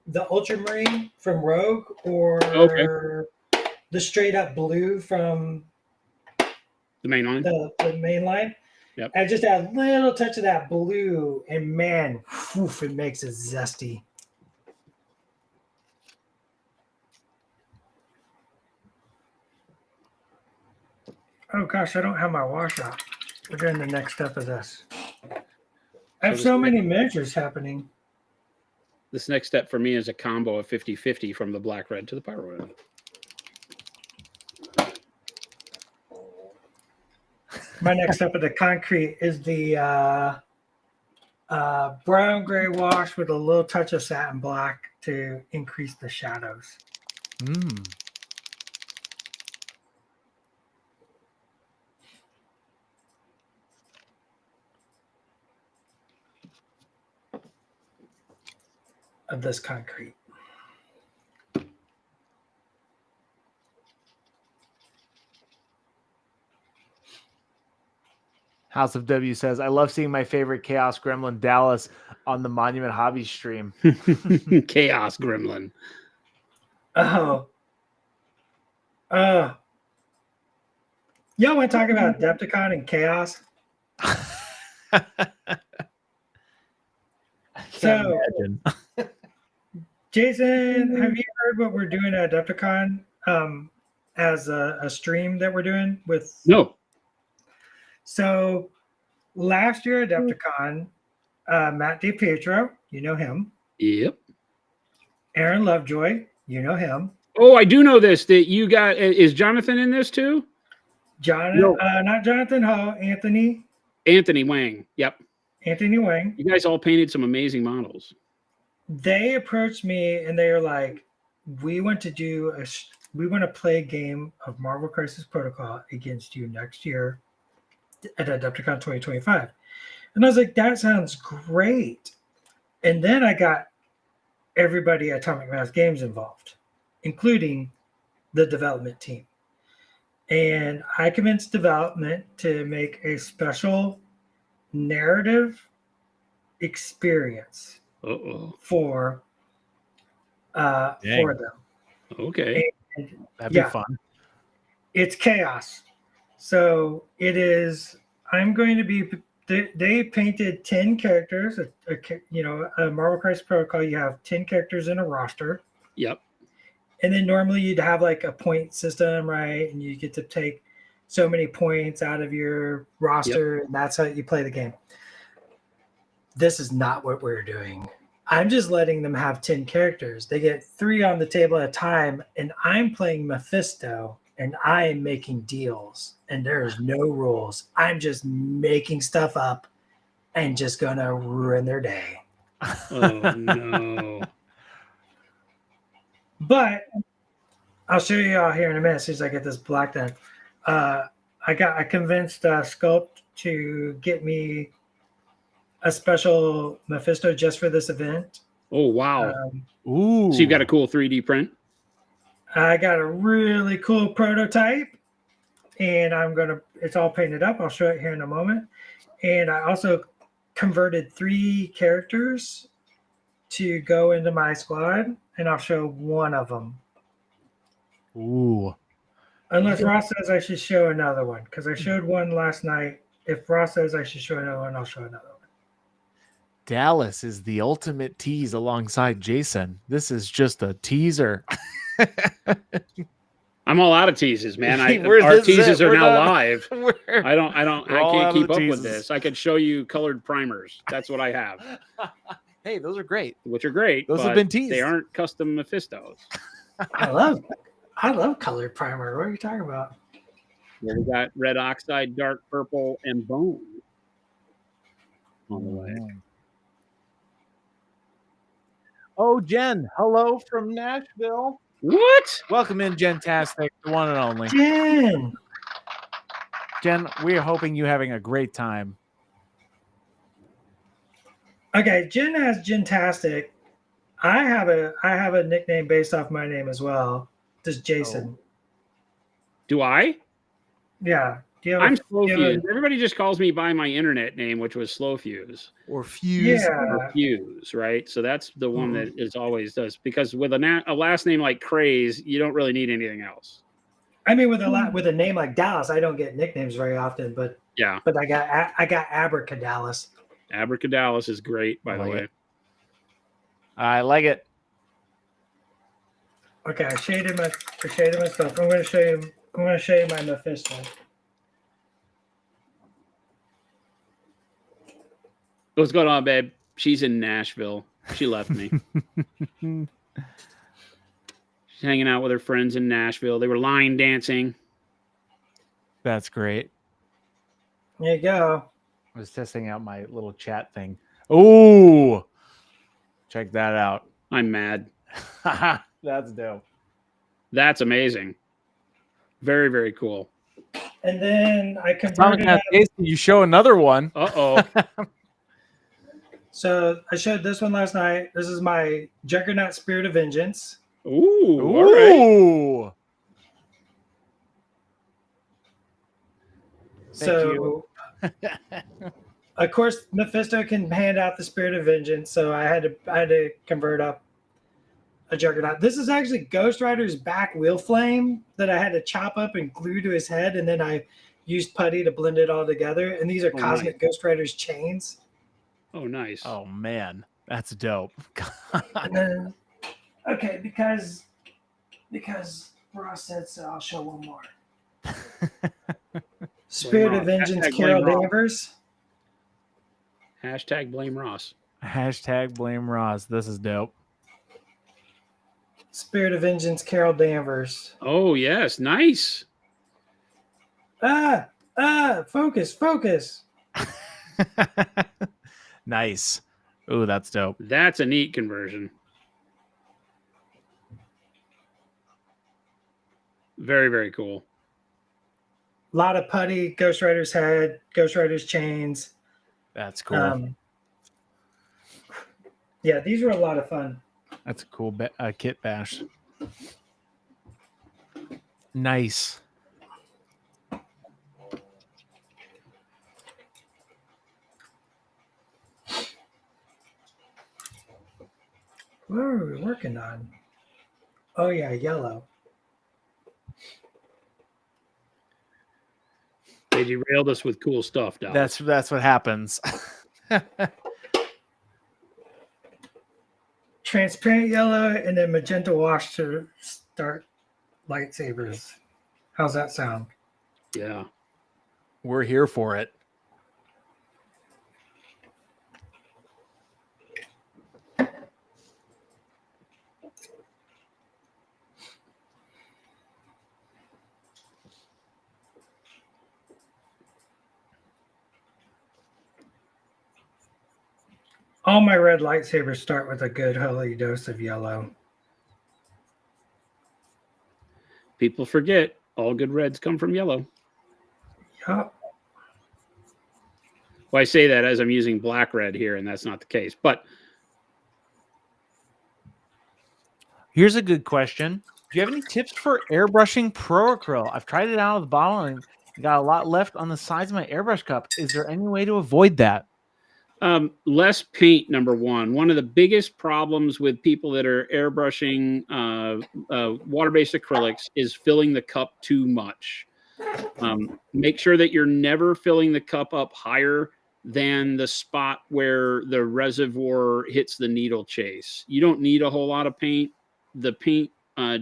the ultramarine from Rogue, or the straight up blue from the main line. The main line. Yep. I just add a little touch of that blue, and man, it makes it zesty. Oh gosh, I don't have my wash out. We're doing the next step of this. I have so many measures happening. This next step for me is a combo of 50-50 from the black red to the pyro red. My next step of the concrete is the brown gray wash with a little touch of satin black to increase the shadows. Of this concrete. House of W says, I love seeing my favorite Chaos Gremlin Dallas on the Monument Hobbies stream. Chaos Gremlin. Y'all want to talk about Adepticon and chaos? I can't So, imagine. Jason, have you heard what we're doing at Adepticon as a stream that we're doing with? No. So, last year at Adepticon, Matt DiPietro, you know him. Yep. Aaron Lovejoy, you know him. Oh, I do know this. That you got is Jonathan in this too? Jonathan, not Jonathan Ho, Anthony Wang. Yep. Anthony Wang. You guys all painted some amazing models. They approached me and they were like, we want to play a game of Marvel Crisis Protocol against you next year at Adepticon 2025. And I was like, that sounds great. And then I got everybody at Atomic Mass Games involved, including the development team. And I convinced development to make a special narrative experience for them. Okay. And, That'd be fun. It's chaos. So it is. I'm going to be. They painted 10 characters. A Marvel Crisis Protocol. You have 10 characters in a roster. Yep. And then normally you'd have like a point system, right? And you get to take so many points out of your roster, and that's how you play the game. This is not what we're doing. I'm just letting them have 10 characters. They get 3 on the table at a time, and I'm playing Mephisto, and I am making deals, and there's no rules. I'm just making stuff up and just gonna ruin their day. Oh no. But I'll show you all here in a minute as soon as I get this black done. I convinced Sculpt to get me a special Mephisto just for this event. Oh wow. Ooh. So you've got a cool 3D print? I got a really cool prototype, and it's all painted up. I'll show it here in a moment. And I also converted 3 characters to go into my squad, and I'll show one of them. Ooh. Unless Ross says I should show another one, because I showed one last night. If Ross says I should show another one, I'll show another one. Dallas is the ultimate tease alongside Jason. This is just a teaser. I'm all out of teases, man. Our teases are now live. I can't keep up with this. I could show you colored primers. That's what I have. Hey, those are great. Which are great. Those have been teased. They aren't custom Mephistos. I love colored primer. What are you talking about? Yeah, we got red oxide, dark purple, and bone on the way. Oh, Jen, hello from Nashville. What? Welcome in, Jentastic, the one and only. Jen, we are hoping you're having a great time. Okay, Jen has Jentastic. I have a nickname based off my name as well. Just Jason. Do I? Yeah. I'm Slowfuse. Everybody just calls me by my internet name, which was Slowfuse. Or Fuse. Yeah. Or Fuse, right? So that's the one that is always does. Because with a last name like Craze, you don't really need anything else. I mean, with a name like Dallas, I don't get nicknames very often, but yeah. But I got Abracadallas. Abracadallas is great, by the way. I like it. Okay, I shaded my stuff. I'm going to show you my Mephisto. What's going on, babe? She's in Nashville. She left me. She's hanging out with her friends in Nashville. They were line dancing. That's great. There you go. I was testing out my little chat thing. Ooh. Check that out. I'm mad. That's dope. That's amazing. Very, very cool. And then I converted. You show another one. Uh-oh. So I showed this one last night. This is my Juggernaut Spirit of Vengeance. Ooh. All right. So, of course, Mephisto can hand out the Spirit of Vengeance. So I had to convert up a juggernaut. This is actually Ghost Rider's back wheel flame that I had to chop up and glue to his head, and then I used putty to blend it all together. And these are Cosmic nice. Ghost Rider's chains. Oh, nice. Oh man, that's dope. And then, okay, because Ross said so, I'll show one more. Spirit of Vengeance, Hashtag Carol blame Ross. Danvers. Hashtag blame Ross. Hashtag blame Ross. This is dope. Spirit of Vengeance, Carol Danvers. Oh, yes. Nice. Focus. Nice. Ooh, that's dope. That's a neat conversion. Very, very cool. A lot of putty, Ghost Rider's head, Ghost Rider's chains. That's cool. Yeah, these were a lot of fun. That's a cool kit bash. Nice. What are we working on? Oh yeah, yellow. They derailed us with cool stuff, Dallas. That's what happens. Transparent yellow and then magenta wash to start lightsabers. How's that sound? Yeah. We're here for it. All my red lightsabers start with a good holy dose of yellow. People forget all good reds come from yellow. Yup. Well, I say that as I'm using black red here, and that's not the case. But Here's a good question. Do you have any tips for airbrushing pro acryl? I've tried it out of the bottle and got a lot left on the sides of my airbrush cup. Is there any way to avoid that? less paint, number one. One of the biggest problems with people that are airbrushing water-based acrylics is filling the cup too much. Make sure that you're never filling the cup up higher than the spot where the reservoir hits the needle chase. You don't need a whole lot of paint. The paint,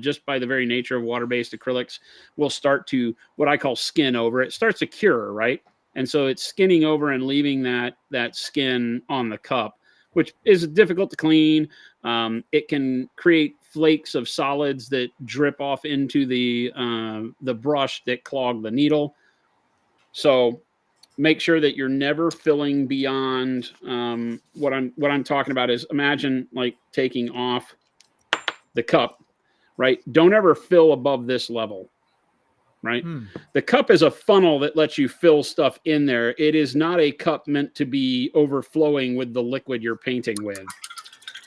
just by the very nature of water-based acrylics, will start to, what I call skin over. It starts to cure, right? And so it's skinning over and leaving that skin on the cup, which is difficult to clean. It can create flakes of solids that drip off into the brush that clog the needle. So make sure that you're never filling beyond what I'm talking about is, imagine like taking off the cup, right? Don't ever fill above this level. Right? The cup is a funnel that lets you fill stuff in there. It is not a cup meant to be overflowing with the liquid you're painting with,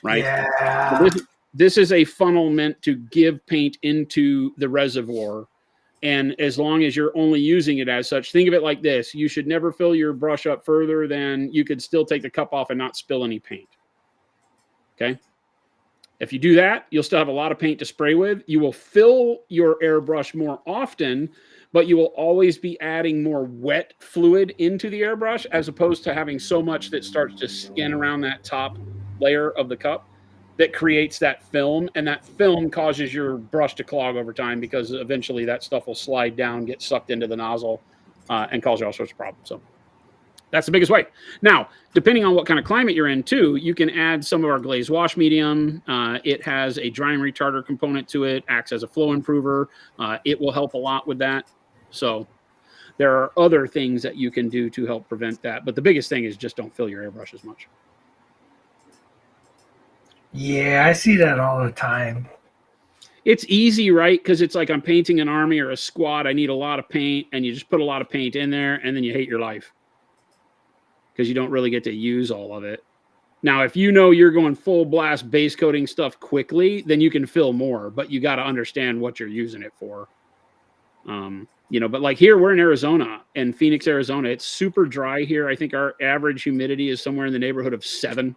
right? Yeah. So this is a funnel meant to give paint into the reservoir. And as long as you're only using it as such, think of it like this. You should never fill your brush up further than you could still take the cup off and not spill any paint. Okay? If you do that, you'll still have a lot of paint to spray with. You will fill your airbrush more often, but you will always be adding more wet fluid into the airbrush as opposed to having so much that starts to skin around that top layer of the cup that creates that film. And that film causes your brush to clog over time because eventually that stuff will slide down, get sucked into the nozzle, and cause you all sorts of problems. So that's the biggest way. Now, depending on what kind of climate you're in, too, you can add some of our glazed wash medium. It has a drying retarder component to it, acts as a flow improver. It will help a lot with that. So there are other things that you can do to help prevent that. But the biggest thing is just don't fill your airbrush as much. Yeah, I see that all the time. It's easy, right? Because it's like I'm painting an army or a squad. I need a lot of paint, and you just put a lot of paint in there, and then you hate your life, because you don't really get to use all of it. Now, if you know you're going full blast base coating stuff quickly, then you can fill more, but you got to understand what you're using it for. But like here, we're in Arizona, in Phoenix, Arizona. It's super dry here. I think our average humidity is somewhere in the neighborhood of 7.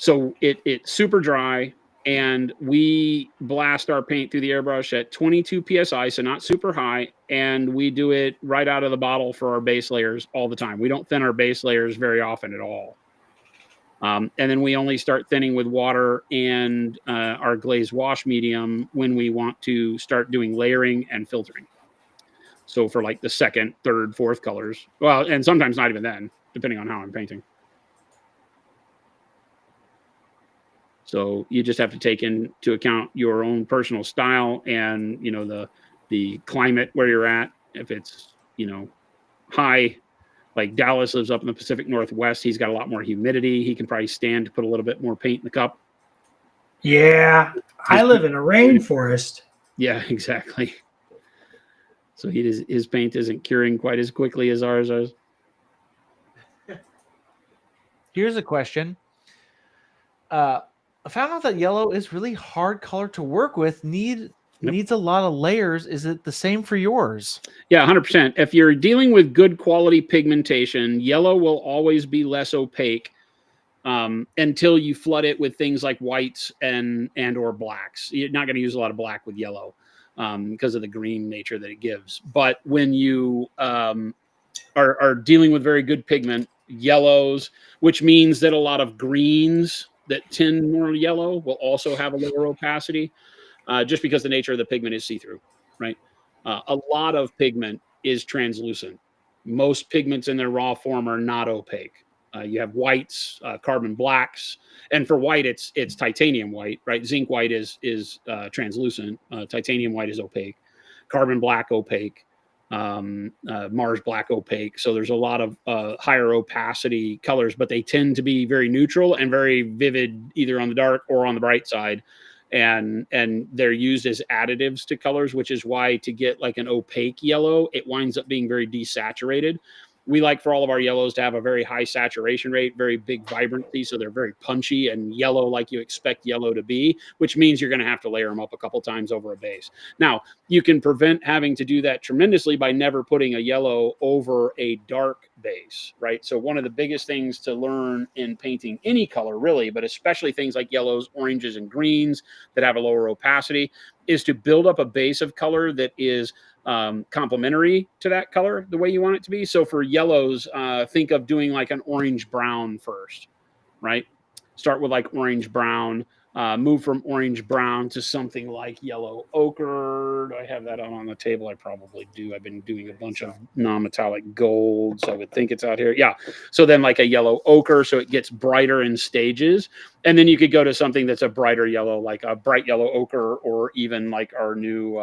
So it's super dry, and we blast our paint through the airbrush at 22 psi, so not super high, and we do it right out of the bottle for our base layers all the time. We don't thin our base layers very often at all. And then we only start thinning with water and our glazed wash medium when we want to start doing layering and filtering. So for like the second, third, fourth colors, well, and sometimes not even then, depending on how I'm painting. So you just have to take into account your own personal style and, you know, the climate where you're at. If it's, you know, high, like Dallas lives up in the Pacific Northwest, he's got a lot more humidity. He can probably stand to put a little bit more paint in the cup. Yeah, I live in a rainforest. Yeah, exactly. So his paint isn't curing quite as quickly as ours is. Here's a question. I found out that yellow is really hard color to work with. Needs a lot of layers. Is it the same for yours? Yeah, 100%. If you're dealing with good quality pigmentation, yellow will always be less opaque until you flood it with things like whites and or blacks. You're not going to use a lot of black with yellow because of the green nature that it gives. But when you are dealing with very good pigment, yellows, which means that a lot of greens that tend more yellow will also have a lower opacity, just because the nature of the pigment is see-through, right? A lot of pigment is translucent. Most pigments in their raw form are not opaque. You have whites, carbon blacks, and for white, it's titanium white, right? Zinc white is translucent. Titanium white is opaque. Carbon black opaque. Mars black opaque. So there's a lot of higher opacity colors, but they tend to be very neutral and very vivid, either on the dark or on the bright side. And they're used as additives to colors, which is why to get like an opaque yellow, it winds up being very desaturated. We like for all of our yellows to have a very high saturation rate, very big vibrancy, so they're very punchy and yellow like you expect yellow to be, which means you're going to have to layer them up a couple times over a base. Now, you can prevent having to do that tremendously by never putting a yellow over a dark base, right? So one of the biggest things to learn in painting any color, really, but especially things like yellows, oranges, and greens that have a lower opacity, is to build up a base of color that is complementary to that color the way you want it to be. So for yellows, think of doing like an orange brown first, right? Start with like orange brown, move from orange brown to something like yellow ochre. Do I have that on the table? I probably do. I've been doing a bunch of non-metallic gold, so I would think it's out here. Yeah. So then like a yellow ochre, so it gets brighter in stages. And then you could go to something that's a brighter yellow, like a bright yellow ochre, or even like our new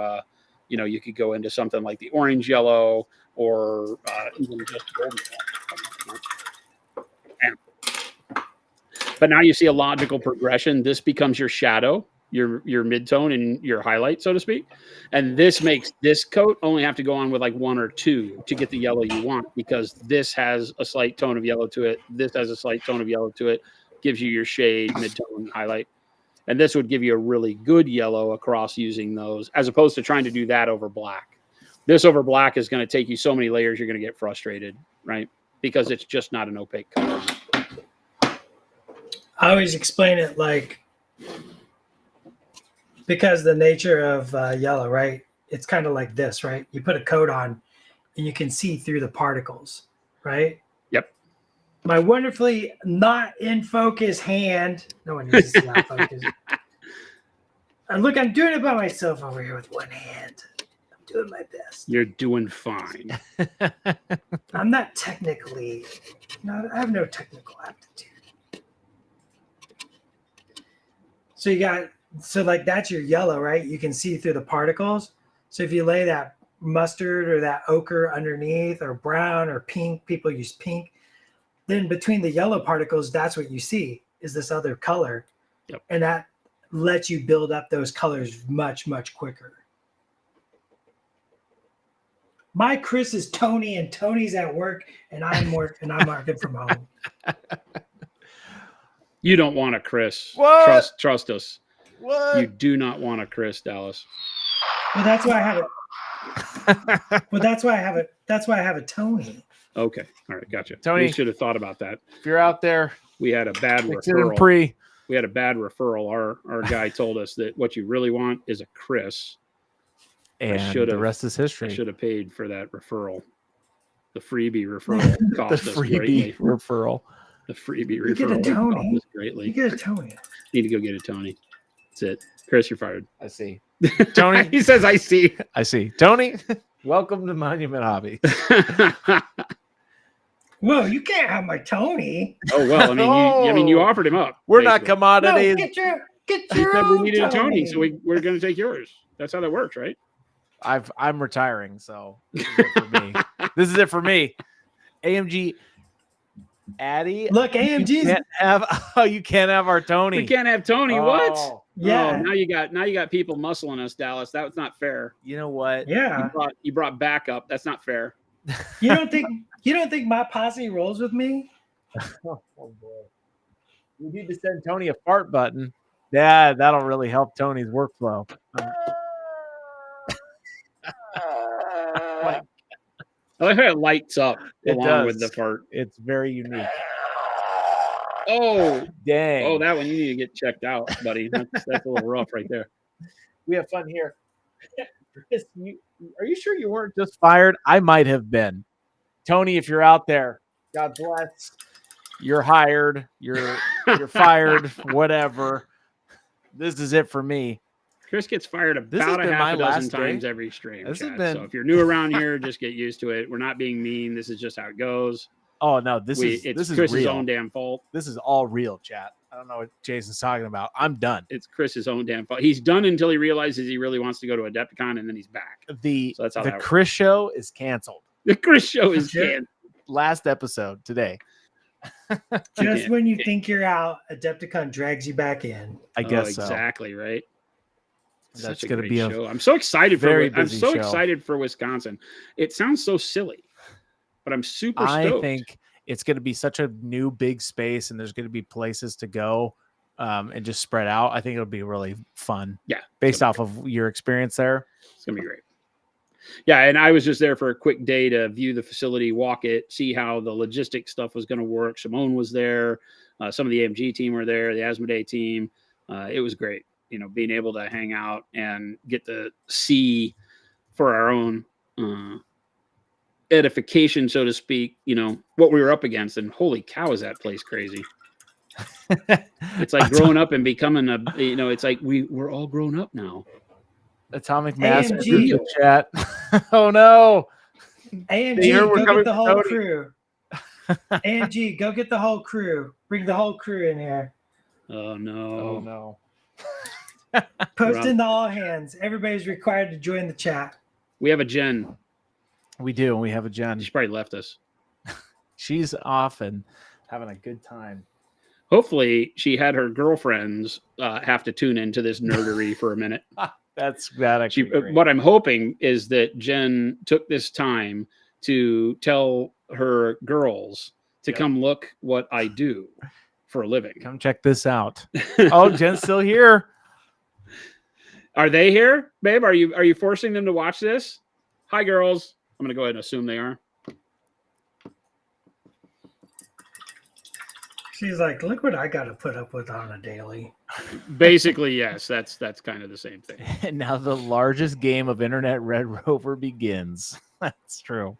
you could go into something like the orange yellow, or even just golden yellow. But now you see a logical progression. This becomes your shadow, your midtone, and your highlight, so to speak. And this makes this coat only have to go on with like 1 or 2 to get the yellow you want, because this has a slight tone of yellow to it. This has a slight tone of yellow to it. Gives you your shade, midtone, highlight. And this would give you a really good yellow across using those, as opposed to trying to do that over black. This over black is going to take you so many layers, you're going to get frustrated, right? Because it's just not an opaque color. I always explain it like, because the nature of yellow, right? It's kind of like this, right? You put a coat on and you can see through the particles, right? Yep. My wonderfully not in focus hand. No one needs to see out focus. And look, I'm doing it by myself over here with one hand. I'm doing my best. You're doing fine. I'm not technically, I have no technical aptitude. So like that's your yellow, right? You can see through the particles. So if you lay that mustard or that ochre underneath, or brown or pink, people use pink, then between the yellow particles, that's what you see, is this other color. Yep. And that lets you build up those colors much, much quicker. My Chris is Tony, and Tony's at work, and I'm working from home. You don't want a Chris. What? Trust us. What? You do not want a Chris, Dallas. Well, that's why I have it. Well, that's why I have a Tony. Okay. All right. Gotcha. Tony, we should have thought about that. If you're out there, We had a bad Mix it in referral. We had a bad referral. Our guy told us that what you really want is a Chris. And the rest is I history. should have paid for that referral. The freebie referral cost us greatly. Referral. The freebie You referral get a Tony. cost us greatly. You get a Tony. Need to go get a Tony. That's it. Chris, you're fired. I see. Tony. He says, I see. I see. Tony, welcome to Monument Hobby. Whoa, you can't have my Tony. Oh well, I mean, you offered him up. We're not basically. commodities. No, get You your said own we needed a Tony. Tony, so we're going to take yours. That's how that works, right? I'm retiring, so this is it for me. This is it for me. AMG Addy. Look, AMG's you can't have our Tony. We can't have Tony. What? Oh, yeah. Oh, now you got people muscling us, Dallas. That was not fair. you know what? Yeah. You brought backup. That's not fair. You don't think my posse rolls with me? Oh boy. We need to send Tony a fart button. Yeah, that'll really help Tony's workflow. I like how it lights up It along does. with the fart. It's very unique. Oh, Dang. oh, that one you need to get checked out, buddy. That's a little rough right there. We have fun here. Chris, are you sure you weren't just fired? I might have been. Tony, if you're out there, God bless. You're hired. You're fired. Whatever. This is it for me. Chris gets fired This has about a been half my a dozen last times day. every stream. This has Chad. been- So if you're new around here, just get used to it. We're not being mean. This is just how it goes. Oh no, this is Chris's real. own damn fault. This is all real, chat. I don't know what Jason's talking about. I'm done. It's Chris's own damn fault. He's done until he realizes he really wants to go to Adepticon, and then he's back. So that's how The that Chris show is canceled. The Chris show is Sure. canned. Last episode today. Just when you think you're out, Adepticon drags you back in. I guess exactly right. That's Such a gonna great be a show. I'm so excited very I'm busy so show. excited for Wisconsin. It sounds so silly, but I'm super so. stoked. I think it's going to be such a new big space, and there's going to be places to go, and just spread out. I think it'll be really fun. Yeah, based off of your experience there. It's gonna be great. Yeah, and I was just there for a quick day to view the facility, walk it, see how the logistic stuff was going to work. Simone was there. Some of the AMG team were there, the Asmodee team. It was great, being able to hang out and get to see for our own edification, so to speak, what we were up against. And holy cow, is that place crazy. It's like growing up and becoming it's like we're all grown up now. Atomic Mass AMG. chat. Oh no. AMG, Here we're go coming get the for whole Tony. crew. AMG, go get the whole crew. Bring the whole crew in here. Oh no. Oh no. Post in the all hands. Everybody's required to join the chat. We have a Jen. We do. We have a Jen. She probably left us. She's off and having a good time. Hopefully she had her girlfriends have to tune into this nerdery for a minute. That's that. Actually great. What I'm hoping is that Jen took this time to tell her girls to come look what I do for a living. Come check this out. Oh, Jen's still here. Are they here, babe? Are you forcing them to watch this? Hi, girls. I'm gonna go ahead and assume they are. She's like, look what I got to put up with on a daily. Basically, yes. That's kind of the same thing. And now the largest game of Internet Red Rover begins. That's true.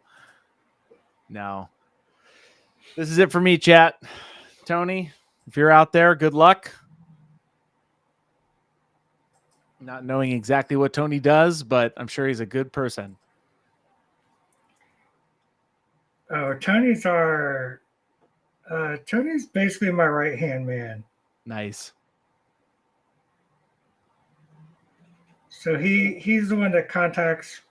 No. This is it for me, chat. Tony, if you're out there, good luck. Not knowing exactly what Tony does, but I'm sure he's a good person. Oh, Tony's basically my right-hand man. Nice. So he's the one that contacts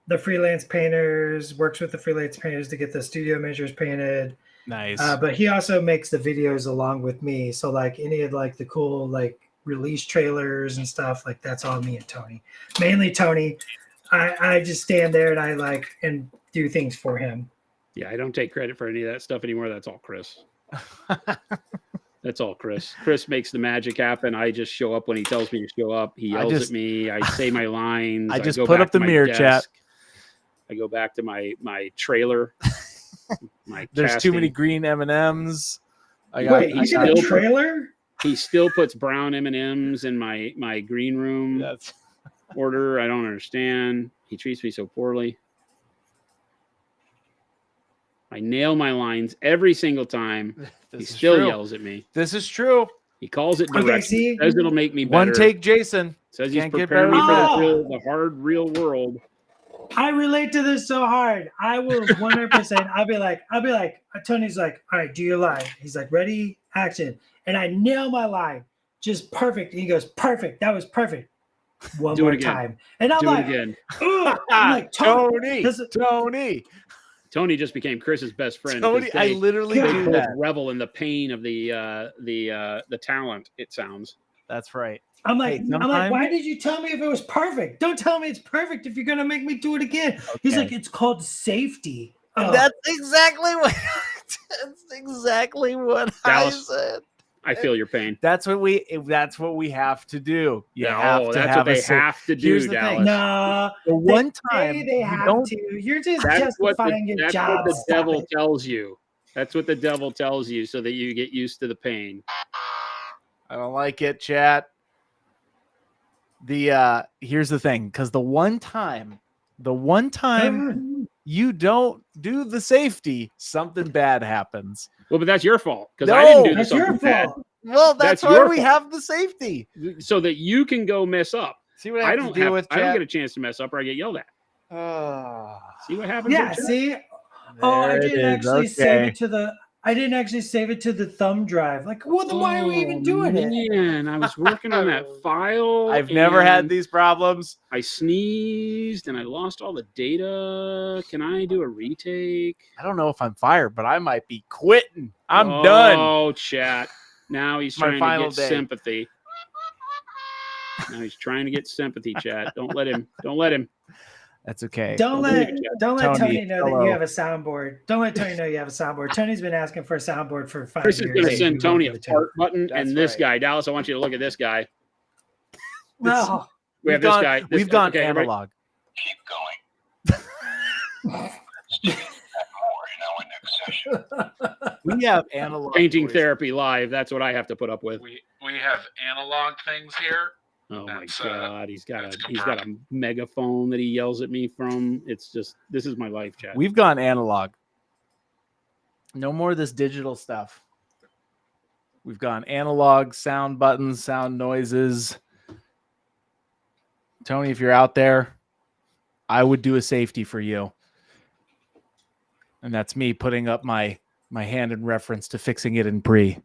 the freelance painters, works with the freelance painters to get the studio measures painted. Nice. But he also makes the videos along with me. So like any of like the cool like release trailers and stuff, like that's all me and Tony. Mainly Tony. I just stand there and I like and do things for him. Yeah, I don't take credit for any of that stuff anymore. That's all Chris. That's all Chris. Chris makes the magic happen. I just show up when he tells me to show up. He yells at me. I say my lines. I just go put back up the to my mirror desk. chat. I go back to my trailer. There's too many casting. green M&Ms. Wait, you did a trailer? He still puts brown M&Ms in my green room That's order. I don't understand. He treats me so poorly. I nail my lines every single time. He still yells at me. This is true. He calls it direction. Okay, see? Says it'll make me better. One take, Jason. Says he's Can't get preparing me better for than the hard real world. I relate to this so hard. I will 100%. I'll be like, Tony's like, all right, do your line. He's like, ready, action. And I nail my line. Just perfect. And he goes, perfect. That was perfect. One Do it more again. time. And I'm Do like, it again. I'm like, Tony. Tony just became Chris's best friend. Tony, I literally they do both that. revel in the pain of the talent. It sounds. That's right. I'm like, Hey, why did you tell me if it was perfect? Don't tell me it's perfect if you're gonna make me do it again. Okay. He's like, it's called safety. Oh. That's exactly what. That's exactly what Dallas, I said. I feel your pain. That's what we have to do. That's what they have to do. Here's the Dallas. thing. No, the one time they have to. You're just justifying your job. That's what the devil tells you. That's what the devil tells you, so that you get used to the pain. I don't like it, chat. Here's the thing, because the one time you don't do the safety, something bad happens. Well, but that's your fault, because No, I didn't do that's something your bad. fault. Well, that's why we have the safety, so that you can go mess up. See what I don't get a chance to mess up, or I get yelled at. See what happens? Yeah. See. Oh, I didn't actually save it to the. I didn't actually save it to the thumb drive. Like, well, then why are we even doing it? Man, I was working on that file. I've never had these problems. I sneezed and I lost all the data. Can I do a retake? I don't know if I'm fired, but I might be quitting. I'm done. Oh, chat. Now he's trying to get sympathy. Now he's trying to get sympathy, chat. Don't let him. Don't let him. That's okay. Don't let Tony know that you have a soundboard. Don't let Tony know you have a soundboard. Tony's been asking for a soundboard for 5 years. Chris is going to send Tony a fart button. That's and this guy, Dallas, I want you to look at this guy. No. We have this guy. We've gone analog. Keep going. Let's do that more in our next session. We have analog painting therapy live. That's what I have to put up with. We have analog things here. Oh my God, he's got a megaphone that he yells at me from. It's just, this is my life, chat. We've gone analog. No more of this digital stuff. We've gone analog, sound buttons, sound noises. Tony, if you're out there, I would do a safety for you. And that's me putting up my hand in reference to fixing it in pre.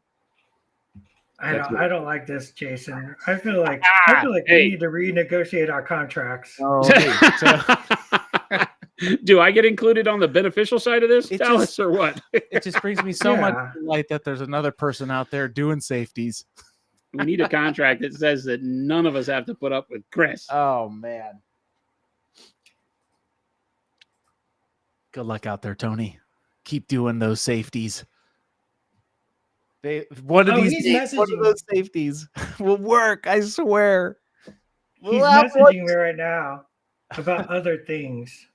I don't like this, Jason. I feel like we need to renegotiate our contracts. Oh, do I get included on the beneficial side of this, Dallas, or what? It just brings me so much delight that there's another person out there doing safeties. We need a contract that says that none of us have to put up with Chris. Oh, man. Good luck out there, Tony. Keep doing those safeties. One of those safeties will work. I swear. He's messaging me right now about other things.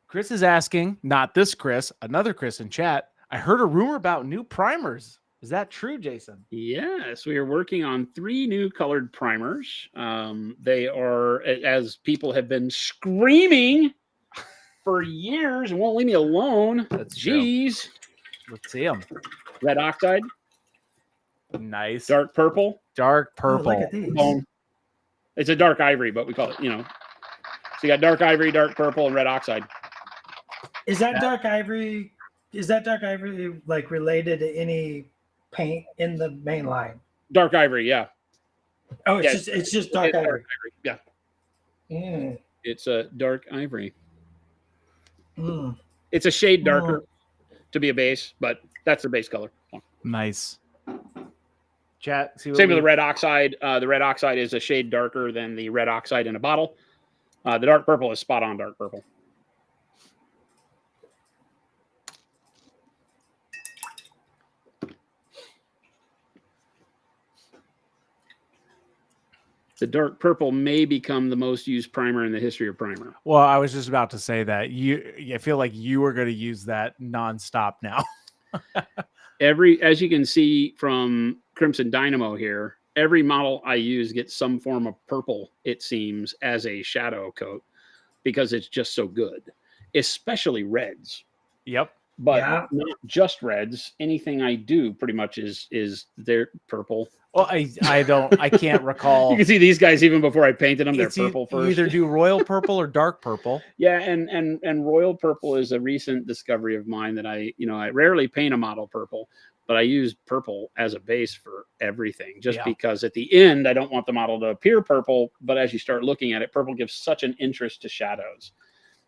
Chris is asking, not this Chris, another Chris in chat. I heard a rumor about new primers. Is that true, Jason? Yes, we are working on 3 new colored primers. They are, as people have been screaming for years and won't leave me alone. That's Jeez. True. Let's see them. Red oxide. Nice. Dark purple. Dark purple. Oh, look at these. It's a dark ivory, but we call it, So you got dark ivory, dark purple, and red oxide. Is that dark ivory? Is that dark ivory like related to any paint in the main line? Dark ivory, yeah. Oh, it's just dark ivory. Yeah. Mm. It's a dark ivory. Mm. It's a shade darker to be a base, but that's the base color. Nice. Chat. Same with the red oxide. The red oxide is a shade darker than the red oxide in a bottle. The dark purple is spot on dark purple. The dark purple may become the most used primer in the history of primer. Well, I was just about to say that I feel like you were going to use that nonstop now. As you can see from Crimson Dynamo here, every model I use gets some form of purple, it seems, as a shadow coat because it's just so good, especially reds. Yep. But Yeah. not just reds. Anything I do pretty much is their purple. Well, I can't recall. You can see these guys even before I painted them, they're It's purple you first. either do royal purple or dark purple. Yeah, and royal purple is a recent discovery of mine that I rarely paint a model purple, but I use purple as a base for everything just because at the end I don't want the model to appear purple, but as you start looking at it, purple gives such an interest to shadows.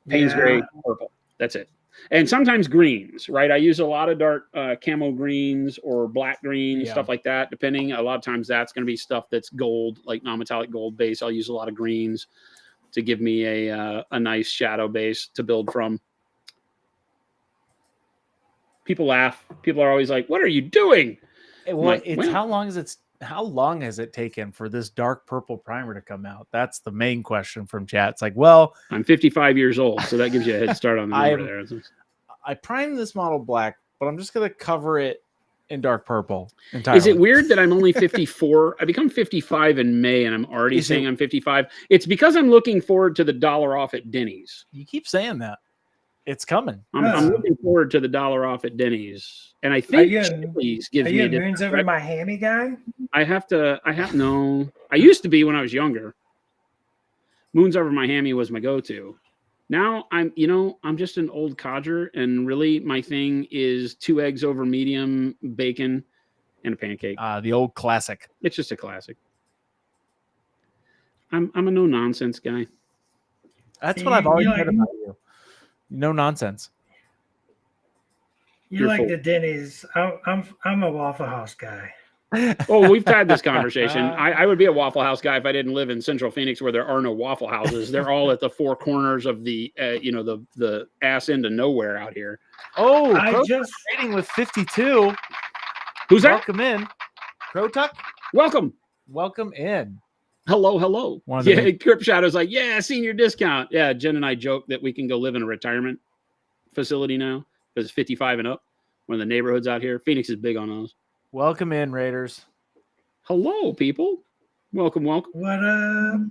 Payne's gray, purple. That's it. And sometimes greens, right? I use a lot of dark camo greens or black greens, stuff like that, depending. A lot of times that's going to be stuff that's gold, like non-metallic gold base. I'll use a lot of greens to give me a nice shadow base to build from. People laugh. People are always like, "What are you doing?" Well, how long has it taken for this dark purple primer to come out? That's the main question from chat. It's like, well, I'm 55 years old, so that gives you a head start on the number there. I primed this model black, but I'm just going to cover it in dark purple entirely. Is it weird that I'm only 54? I become 55 in May, and I'm already saying I'm 55. It's because I'm looking forward to the $1 off at Denny's. You keep saying that. It's coming. I'm looking forward to the $1 off at Denny's, and I think Chili's gives me a Moons Over My Hammy guy. I used to be when I was younger. Moons Over My Hammy was my go-to. Now I'm just an old codger, and really my thing is 2 eggs over medium, bacon, and a pancake. The old classic. It's just a classic. I'm a no nonsense guy. What I've always said about you. No nonsense. You like the Denny's. I'm a Waffle House guy. Oh, we've had this conversation. I would be a Waffle House guy if I didn't live in Central Phoenix where there are no Waffle Houses. They're all at the four corners of the the ass end of nowhere out here. Oh, I just trading with 52. Who's that? Welcome in, Crotuck. Welcome in. Hello. Yeah, Crip Shadow's like, yeah, senior discount. Yeah, Jen and I joke that we can go live in a retirement facility now because it's 55 and up. One of the neighborhoods out here. Phoenix is big on those. Welcome in, Raiders. Hello, people. Welcome. What up?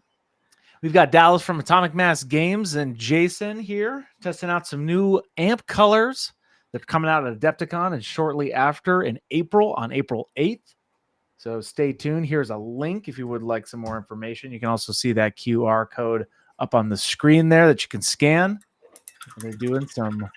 We've got Dallas from Atomic Mass Games and Jason here testing out some new amp colors that are coming out at Adepticon and shortly after in April, on April 8th. So stay tuned. Here's a link if you would like some more information. You can also see that QR code up on the screen there that you can scan. And they're doing some...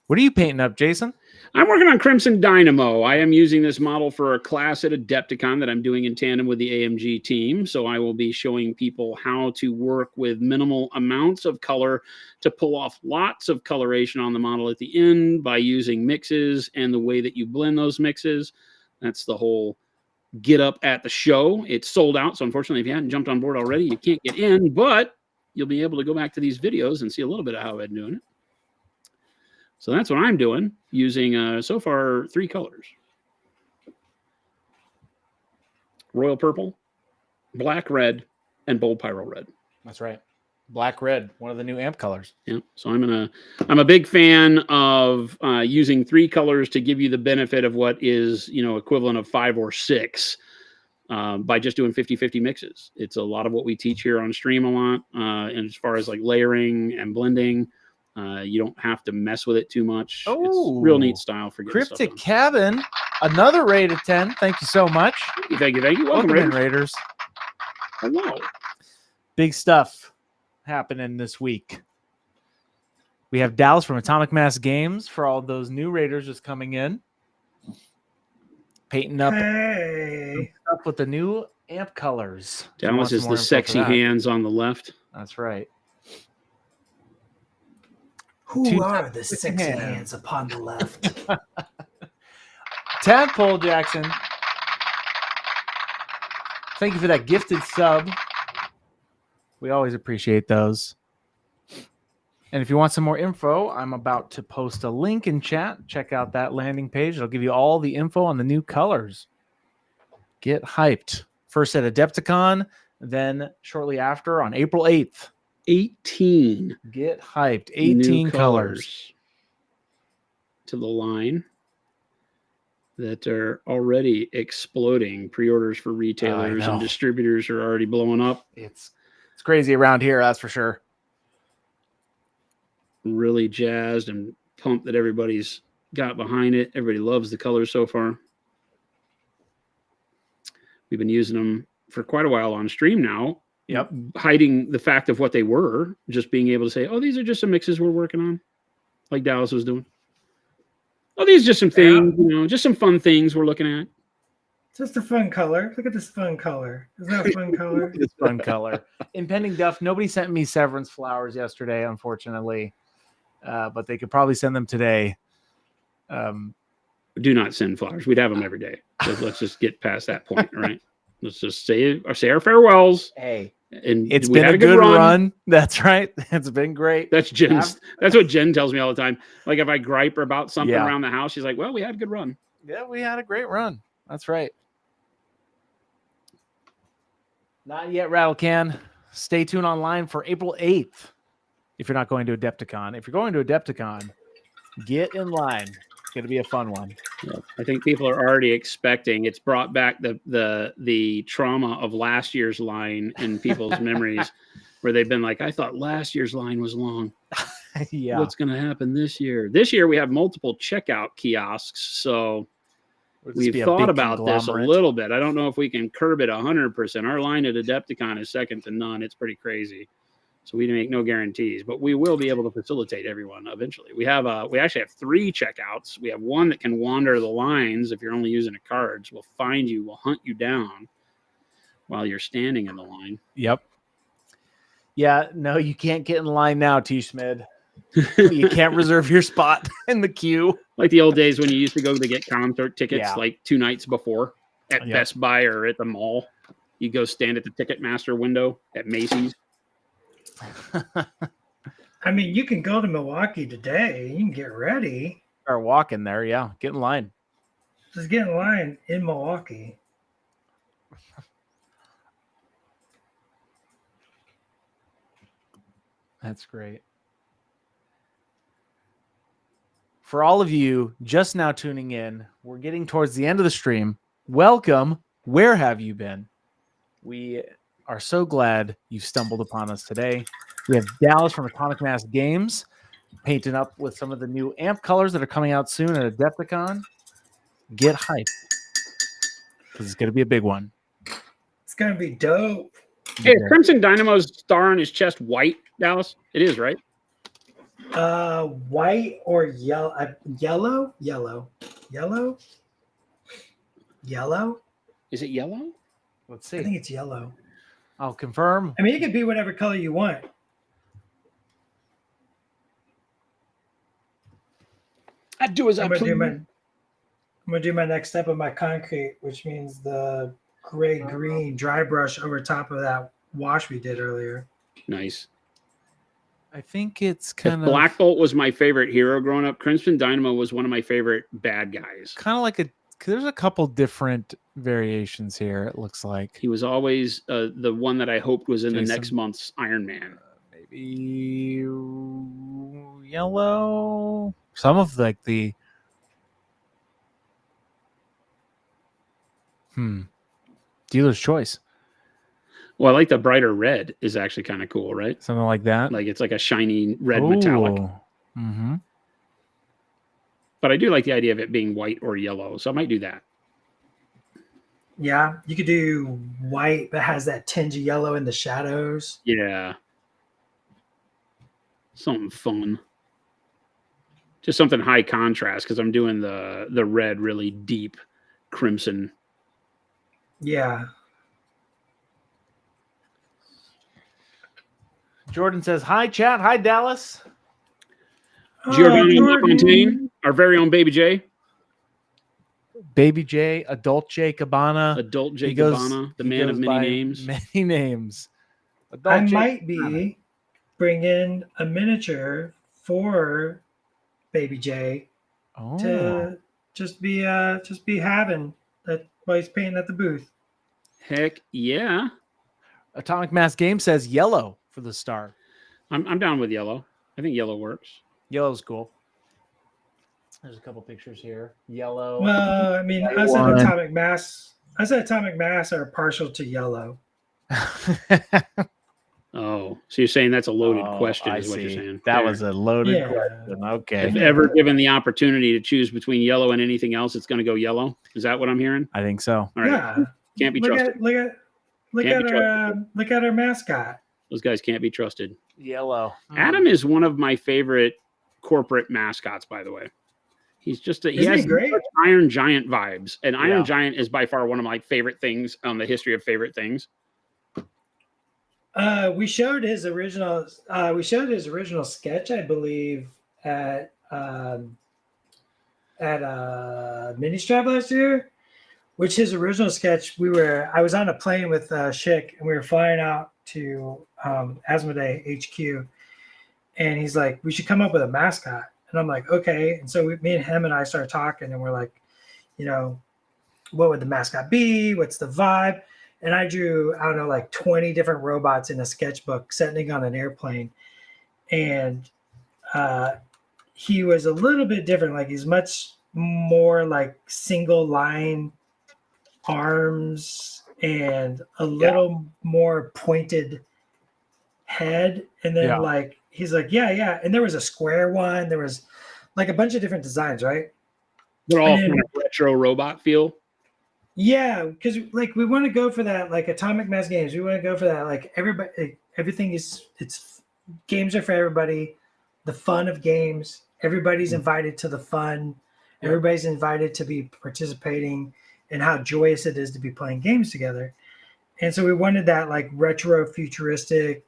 What are you painting up, Jason? I'm working on Crimson Dynamo. I am using this model for a class at Adepticon that I'm doing in tandem with the AMG team. So I will be showing people how to work with minimal amounts of color to pull off lots of coloration on the model at the end by using mixes and the way that you blend those mixes. That's the whole get up at the show. It's sold out. So unfortunately, if you hadn't jumped on board already, you can't get in, but you'll be able to go back to these videos and see a little bit of how I'm doing it. So that's what I'm doing, using so far 3 colors. Royal purple, black red, and bold pyro red. That's right. Black red, one of the new amp colors. Yeah. So I'm a big fan of using 3 colors to give you the benefit of what is, equivalent of 5 or 6 by just doing 50-50 mixes. It's a lot of what we teach here on stream a lot. And as far as like layering and blending, you don't have to mess with it too much. Oh, it's real neat style for getting Cryptic stuff Cabin, another raid of 10. Thank you so much. Thank you. Welcome in, Raiders. Raiders. Hello. Big stuff happening this week. We have Dallas from Atomic Mass Games for all those new Raiders just coming in. Painting up stuff with the new amp colors. Dallas is the sexy hands on the left. That's right. Who are the sexy hands upon the left? Tadpole Jackson. Thank you for that gifted sub. We always appreciate those. And if you want some more info, I'm about to post a link in chat. Check out that landing page. It'll give you all the info on the new colors. Get hyped. First at Adepticon, Then shortly after, on April 8th, 18 get hyped. 18 new colors. to the line that are already exploding. Pre-orders for retailers know. and distributors are already blowing up. It's crazy around here, that's for sure. Really jazzed and pumped that everybody's got behind it. Everybody loves the colors so far. We've been using them for quite a while on stream now. Yep. Hiding the fact of what they were, just being able to say, oh, these are just some mixes we're working on, like Dallas was doing. Oh, these are just some things, just some fun things we're looking at. Just a fun color. Look at this fun color. Isn't that a fun color? This fun color. Impending Duff. Nobody sent me severance flowers yesterday, unfortunately, but they could probably send them today. Do not send flowers. We'd have them every day. Let's just get past that point, right? Let's just say our farewells. Hey, and it's we been had a good run. That's right. It's been great. That's Jen's. That's what Jen tells me all the time. Like if I gripe about something Yeah. around the house, she's like, "Well, we had a good run." Yeah, we had a great run. That's right. Not yet, Rattlecan. Stay tuned online for April 8th. If you're not going to Adepticon, if you're going to Adepticon, get in line. It's going to be a fun one. Yeah. I think people are already expecting. It's brought back the trauma of last year's line in people's memories, where they've been like, "I thought last year's line was long. Yeah. What's going to happen this year?" This year we have multiple checkout kiosks, so we've thought about this a little bit. I don't know if we can curb it 100%. Our line at Adepticon is second to none. It's pretty crazy. So we make no guarantees, but we will be able to facilitate everyone eventually. We actually have 3 checkouts. We have one that can wander the lines if you're only using a cards. We'll find you, we'll hunt you down while you're standing in the line. Yep. Yeah, no, you can't get in line now, T. Schmid. You can't reserve your spot in the queue. Like the old days when you used to go to get concert tickets like 2 nights before at Best Buy or at the mall. You go stand at the Ticketmaster window at Macy's. I mean, you can go to Milwaukee today. You can get ready. Start walking there. Yeah. Get in line. Just get in line in Milwaukee. That's great. For all of you just now tuning in, we're getting towards the end of the stream. Welcome. Where have you been? We are so glad you stumbled upon us today. We have Dallas from Atomic Mass Games painting up with some of the new amp colors that are coming out soon at Adepticon. Get hyped, because it's going to be a big one. It's going to be dope. Hey, is Crimson Dynamo's star on his chest white, Dallas? It is, right? White or yellow? Yellow. Is it yellow? Let's I see. think it's yellow. I'll confirm. I mean, it could be whatever color you want. I do as I I'm gonna please. do my next step of my concrete, which means the gray green dry brush over top of that wash we did earlier. Nice. I think it's kind of Black Bolt was my favorite hero growing up. Crimson Dynamo was one of my favorite bad guys. kind of like there's a couple different variations here. It looks like He was always the one that I hoped was in the Jason. next month's Iron Man. maybe yellow. Some of like the dealer's choice, Well, I like the brighter red is actually kind of cool, right? something like that. Like it's like a shiny red metallic. Mm-hmm. But I do like the idea of it being white or yellow, so I might do that. Yeah, you could do white that has that tinge of yellow in the shadows. Yeah. Something fun. Just something high contrast because I'm doing the red really deep crimson. Yeah. Jordan says, "Hi, chat. Hi, Dallas." Giordano Jordan. LaFontaine, our very own Baby J. Baby J, Adult J Cabana. Adult He J goes- Cabana, the he man of goes many by names. Many names. Adult I J might Cabana. be bringing a miniature for Baby J Oh, to just be having that while he's painting at the booth. Heck yeah. Atomic Mass Game says yellow for the star. I'm down with yellow. I think yellow works. Yellow's cool. There's a couple pictures here. Yellow. Well, I mean, us at Atomic Mass are partial to yellow. Oh, so you're saying that's a loaded question, I is what you're see. saying. That Fair. was a loaded Yeah. question. Okay. If ever given the opportunity to choose between yellow and anything else, it's going to go yellow. Is that what I'm hearing? I think so. All right. Yeah. Can't be Look trusted. at our mascot. Those guys can't be trusted. Yellow. Adam is one of my favorite corporate mascots, by the way. He's just he Isn't he has great? such Iron Giant vibes, and Yeah. Iron Giant is by far one of my favorite things on the history of favorite things. We showed his original. Sketch, I believe, at Mini Strap last year. Which his original sketch, I was on a plane with Schick, and we were flying out to Asmodee HQ, and he's like, "We should come up with a mascot." And I'm like, "Okay." And so me and him and I started talking, and we're like, what would the mascot be? What's the vibe? And I drew, I don't know, like 20 different robots in a sketchbook sitting on an airplane. And he was a little bit different. Like he's much more like single line arms and a little more pointed head. And then like, he's like, yeah. And there was a square one. There was like a bunch of different designs, right? They're all kind of retro robot feel. Yeah, because like we want to go for that, like Atomic Mass Games. We want to go for that, like everything is games are for everybody. The fun of games. Everybody's invited to the fun. Yeah. Everybody's invited to be participating, and how joyous it is to be playing games together. And so we wanted that like retro futuristic,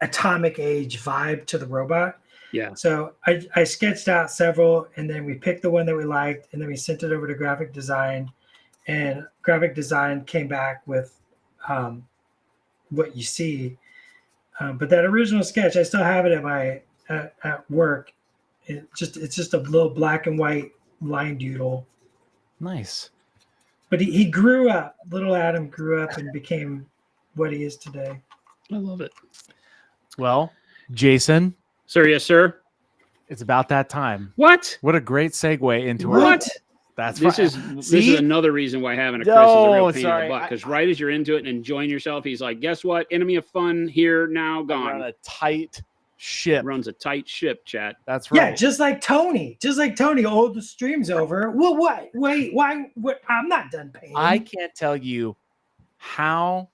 atomic age vibe to the robot. Yeah. So I sketched out several, and then we picked the one that we liked, and then we sent it over to graphic design, and graphic design came back with what you see. But that original sketch, I still have it at my at work. It's just a little black and white line doodle. Nice. But he grew up. Little Adam grew up and became what he is today. I love it. Well, Jason, Sir, yes, sir. it's about that time. What? What a great segue into What? That's This right. is another reason why having a Chris is a real pain in the butt. Because right as you're into it and enjoying yourself, he's like, "Guess what? Enemy of fun here now gone." Run a tight ship. Runs a tight ship, chat. That's right. Yeah, just like Tony. Oh, the stream's over. Well, what? Wait, why? What? I'm not done paying. I can't tell you how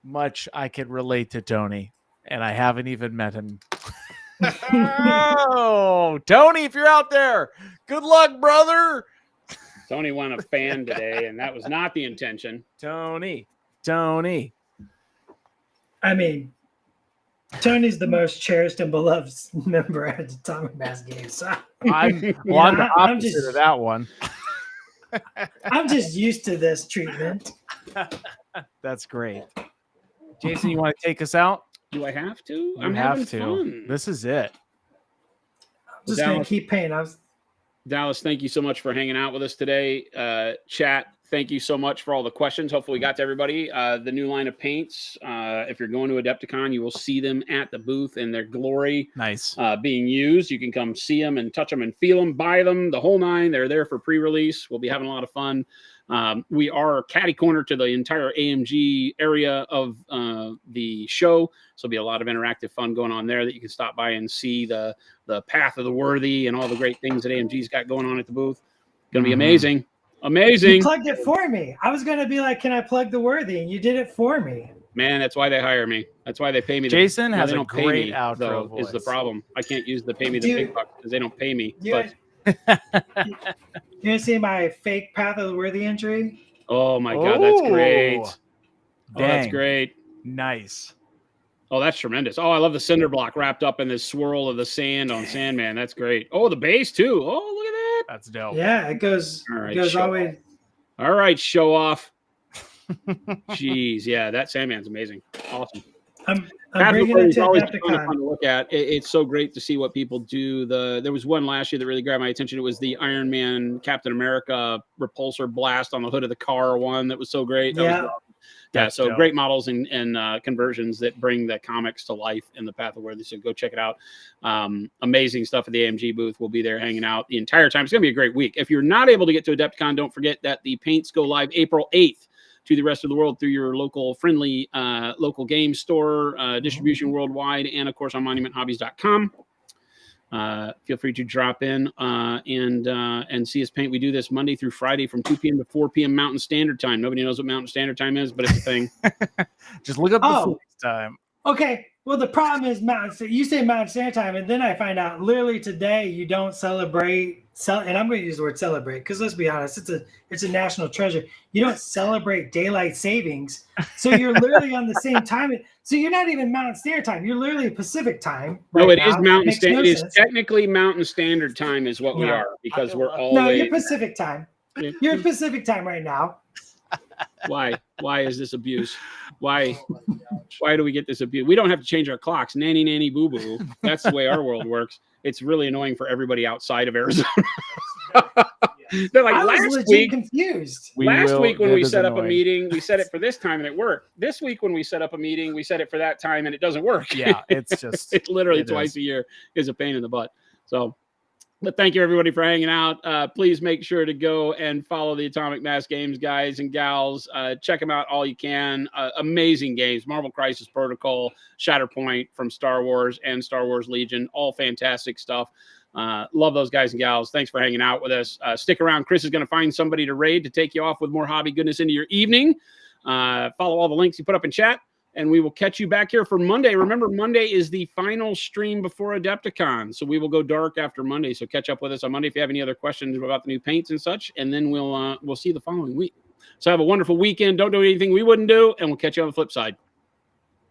much I could relate to Tony, and I haven't even met him. Oh, Tony, if you're out there, good luck, brother. Tony won a fan today, and that was not the intention. Tony. I mean, Tony's the most cherished and beloved member at the Atomic Mass Games. So, I'm the I'm opposite just- of that one. I'm just used to this treatment. That's great. Jason, you want to take us out? Do I have to? You I'm have having to. fun. This is it. I'm just going to keep paying. Dallas, thank you so much for hanging out with us today. Chat, thank you so much for all the questions. Hopefully we got to everybody. The new line of paints, if you're going to Adepticon, you will see them at the booth in their glory. Nice. Being used. You can come see them and touch them and feel them, buy them, the whole nine. They're there for pre-release. We'll be having a lot of fun. We are catty corner to the entire AMG area of the show. So there'll be a lot of interactive fun going on there that you can stop by and see the path of the worthy and all the great things that AMG's got going on at the booth. Going to be amazing. Amazing. You plugged it for me. I was going to be like, can I plug the worthy? And you did it for me. Man, that's why they hire me. That's why they pay me. Jason has they a don't pay great me, outro though, is the voice. problem. I can't use the pay me the big bucks because they don't pay me. You But want to see my fake path of the worthy entry? oh my God, that's great. Oh, Oh, that's dang. great. Nice. Oh, that's tremendous. Oh, I love the cinder block wrapped up in this swirl of the sand on Sandman. That's great. Oh, the base too. Oh, look at that. That's dope. Yeah, it goes. All right, it goes show always. All right, show off. Jeez, yeah, that Sandman's amazing. Awesome. I'm Path bringing Recording it is to always fun Adepticon. to look at. It's so great to see what people do. There was one last year that really grabbed my attention. It was the Iron Man Captain America repulsor blast on the hood of the car one that was so great. That was Yeah. awesome. That's so dope. great models and conversions that bring the comics to life in the Path of Worthy. So go check it out. Amazing stuff at the AMG booth. We'll be there hanging out the entire time. It's going to be a great week. If you're not able to get to Adepticon, don't forget that the paints go live April 8th to the rest of the world through your local friendly local game store, distribution worldwide, and of course on monumenthobbies.com. Feel free to drop in and see us paint. We do this Monday through Friday from 2 p.m. to 4 p.m. Mountain Standard Time. Nobody knows what Mountain Standard Time is, but it's a thing. Just look up the Phoenix time. Okay. Well, the problem is you say Mountain Standard Time, and then I find out literally today you don't celebrate. And I'm going to use the word celebrate because let's be honest, it's a national treasure. You don't celebrate daylight savings, so you're literally on the same time. So you're not even Mountain Standard Time. You're literally Pacific Time. No, it is now. Mountain Makes Standard. no It is sense. technically Mountain Standard Time is what we are because we're always. No, you're Pacific Time. You're Pacific Time right now. Why? Why is this abuse? Why do we get this abuse? We don't have to change our clocks. Nanny, nanny, boo, boo. That's the way our world works. It's really annoying for everybody outside of Arizona. They're like, I was last legit week, confused. last week when it we is set up a annoying. meeting, we set it for this time and it worked. This week when we set up a meeting, we set it for that time and it doesn't work. Yeah, it's just it's literally it twice is. a year is a pain in the butt. So, but thank you everybody for hanging out. Please make sure to go and follow the Atomic Mass Games guys and gals. Check them out all you can. Amazing games. Marvel Crisis Protocol, Shatterpoint from Star Wars and Star Wars Legion. All fantastic stuff. Love those guys and gals. Thanks for hanging out with us. Stick around. Chris is going to find somebody to raid to take you off with more hobby goodness into your evening. Follow all the links you put up in chat. And we will catch you back here for Monday. Remember, Monday is the final stream before Adepticon. So we will go dark after Monday. So catch up with us on Monday if you have any other questions about the new paints and such. And then we'll see you the following week. So have a wonderful weekend. Don't do anything we wouldn't do. And we'll catch you on the flip side.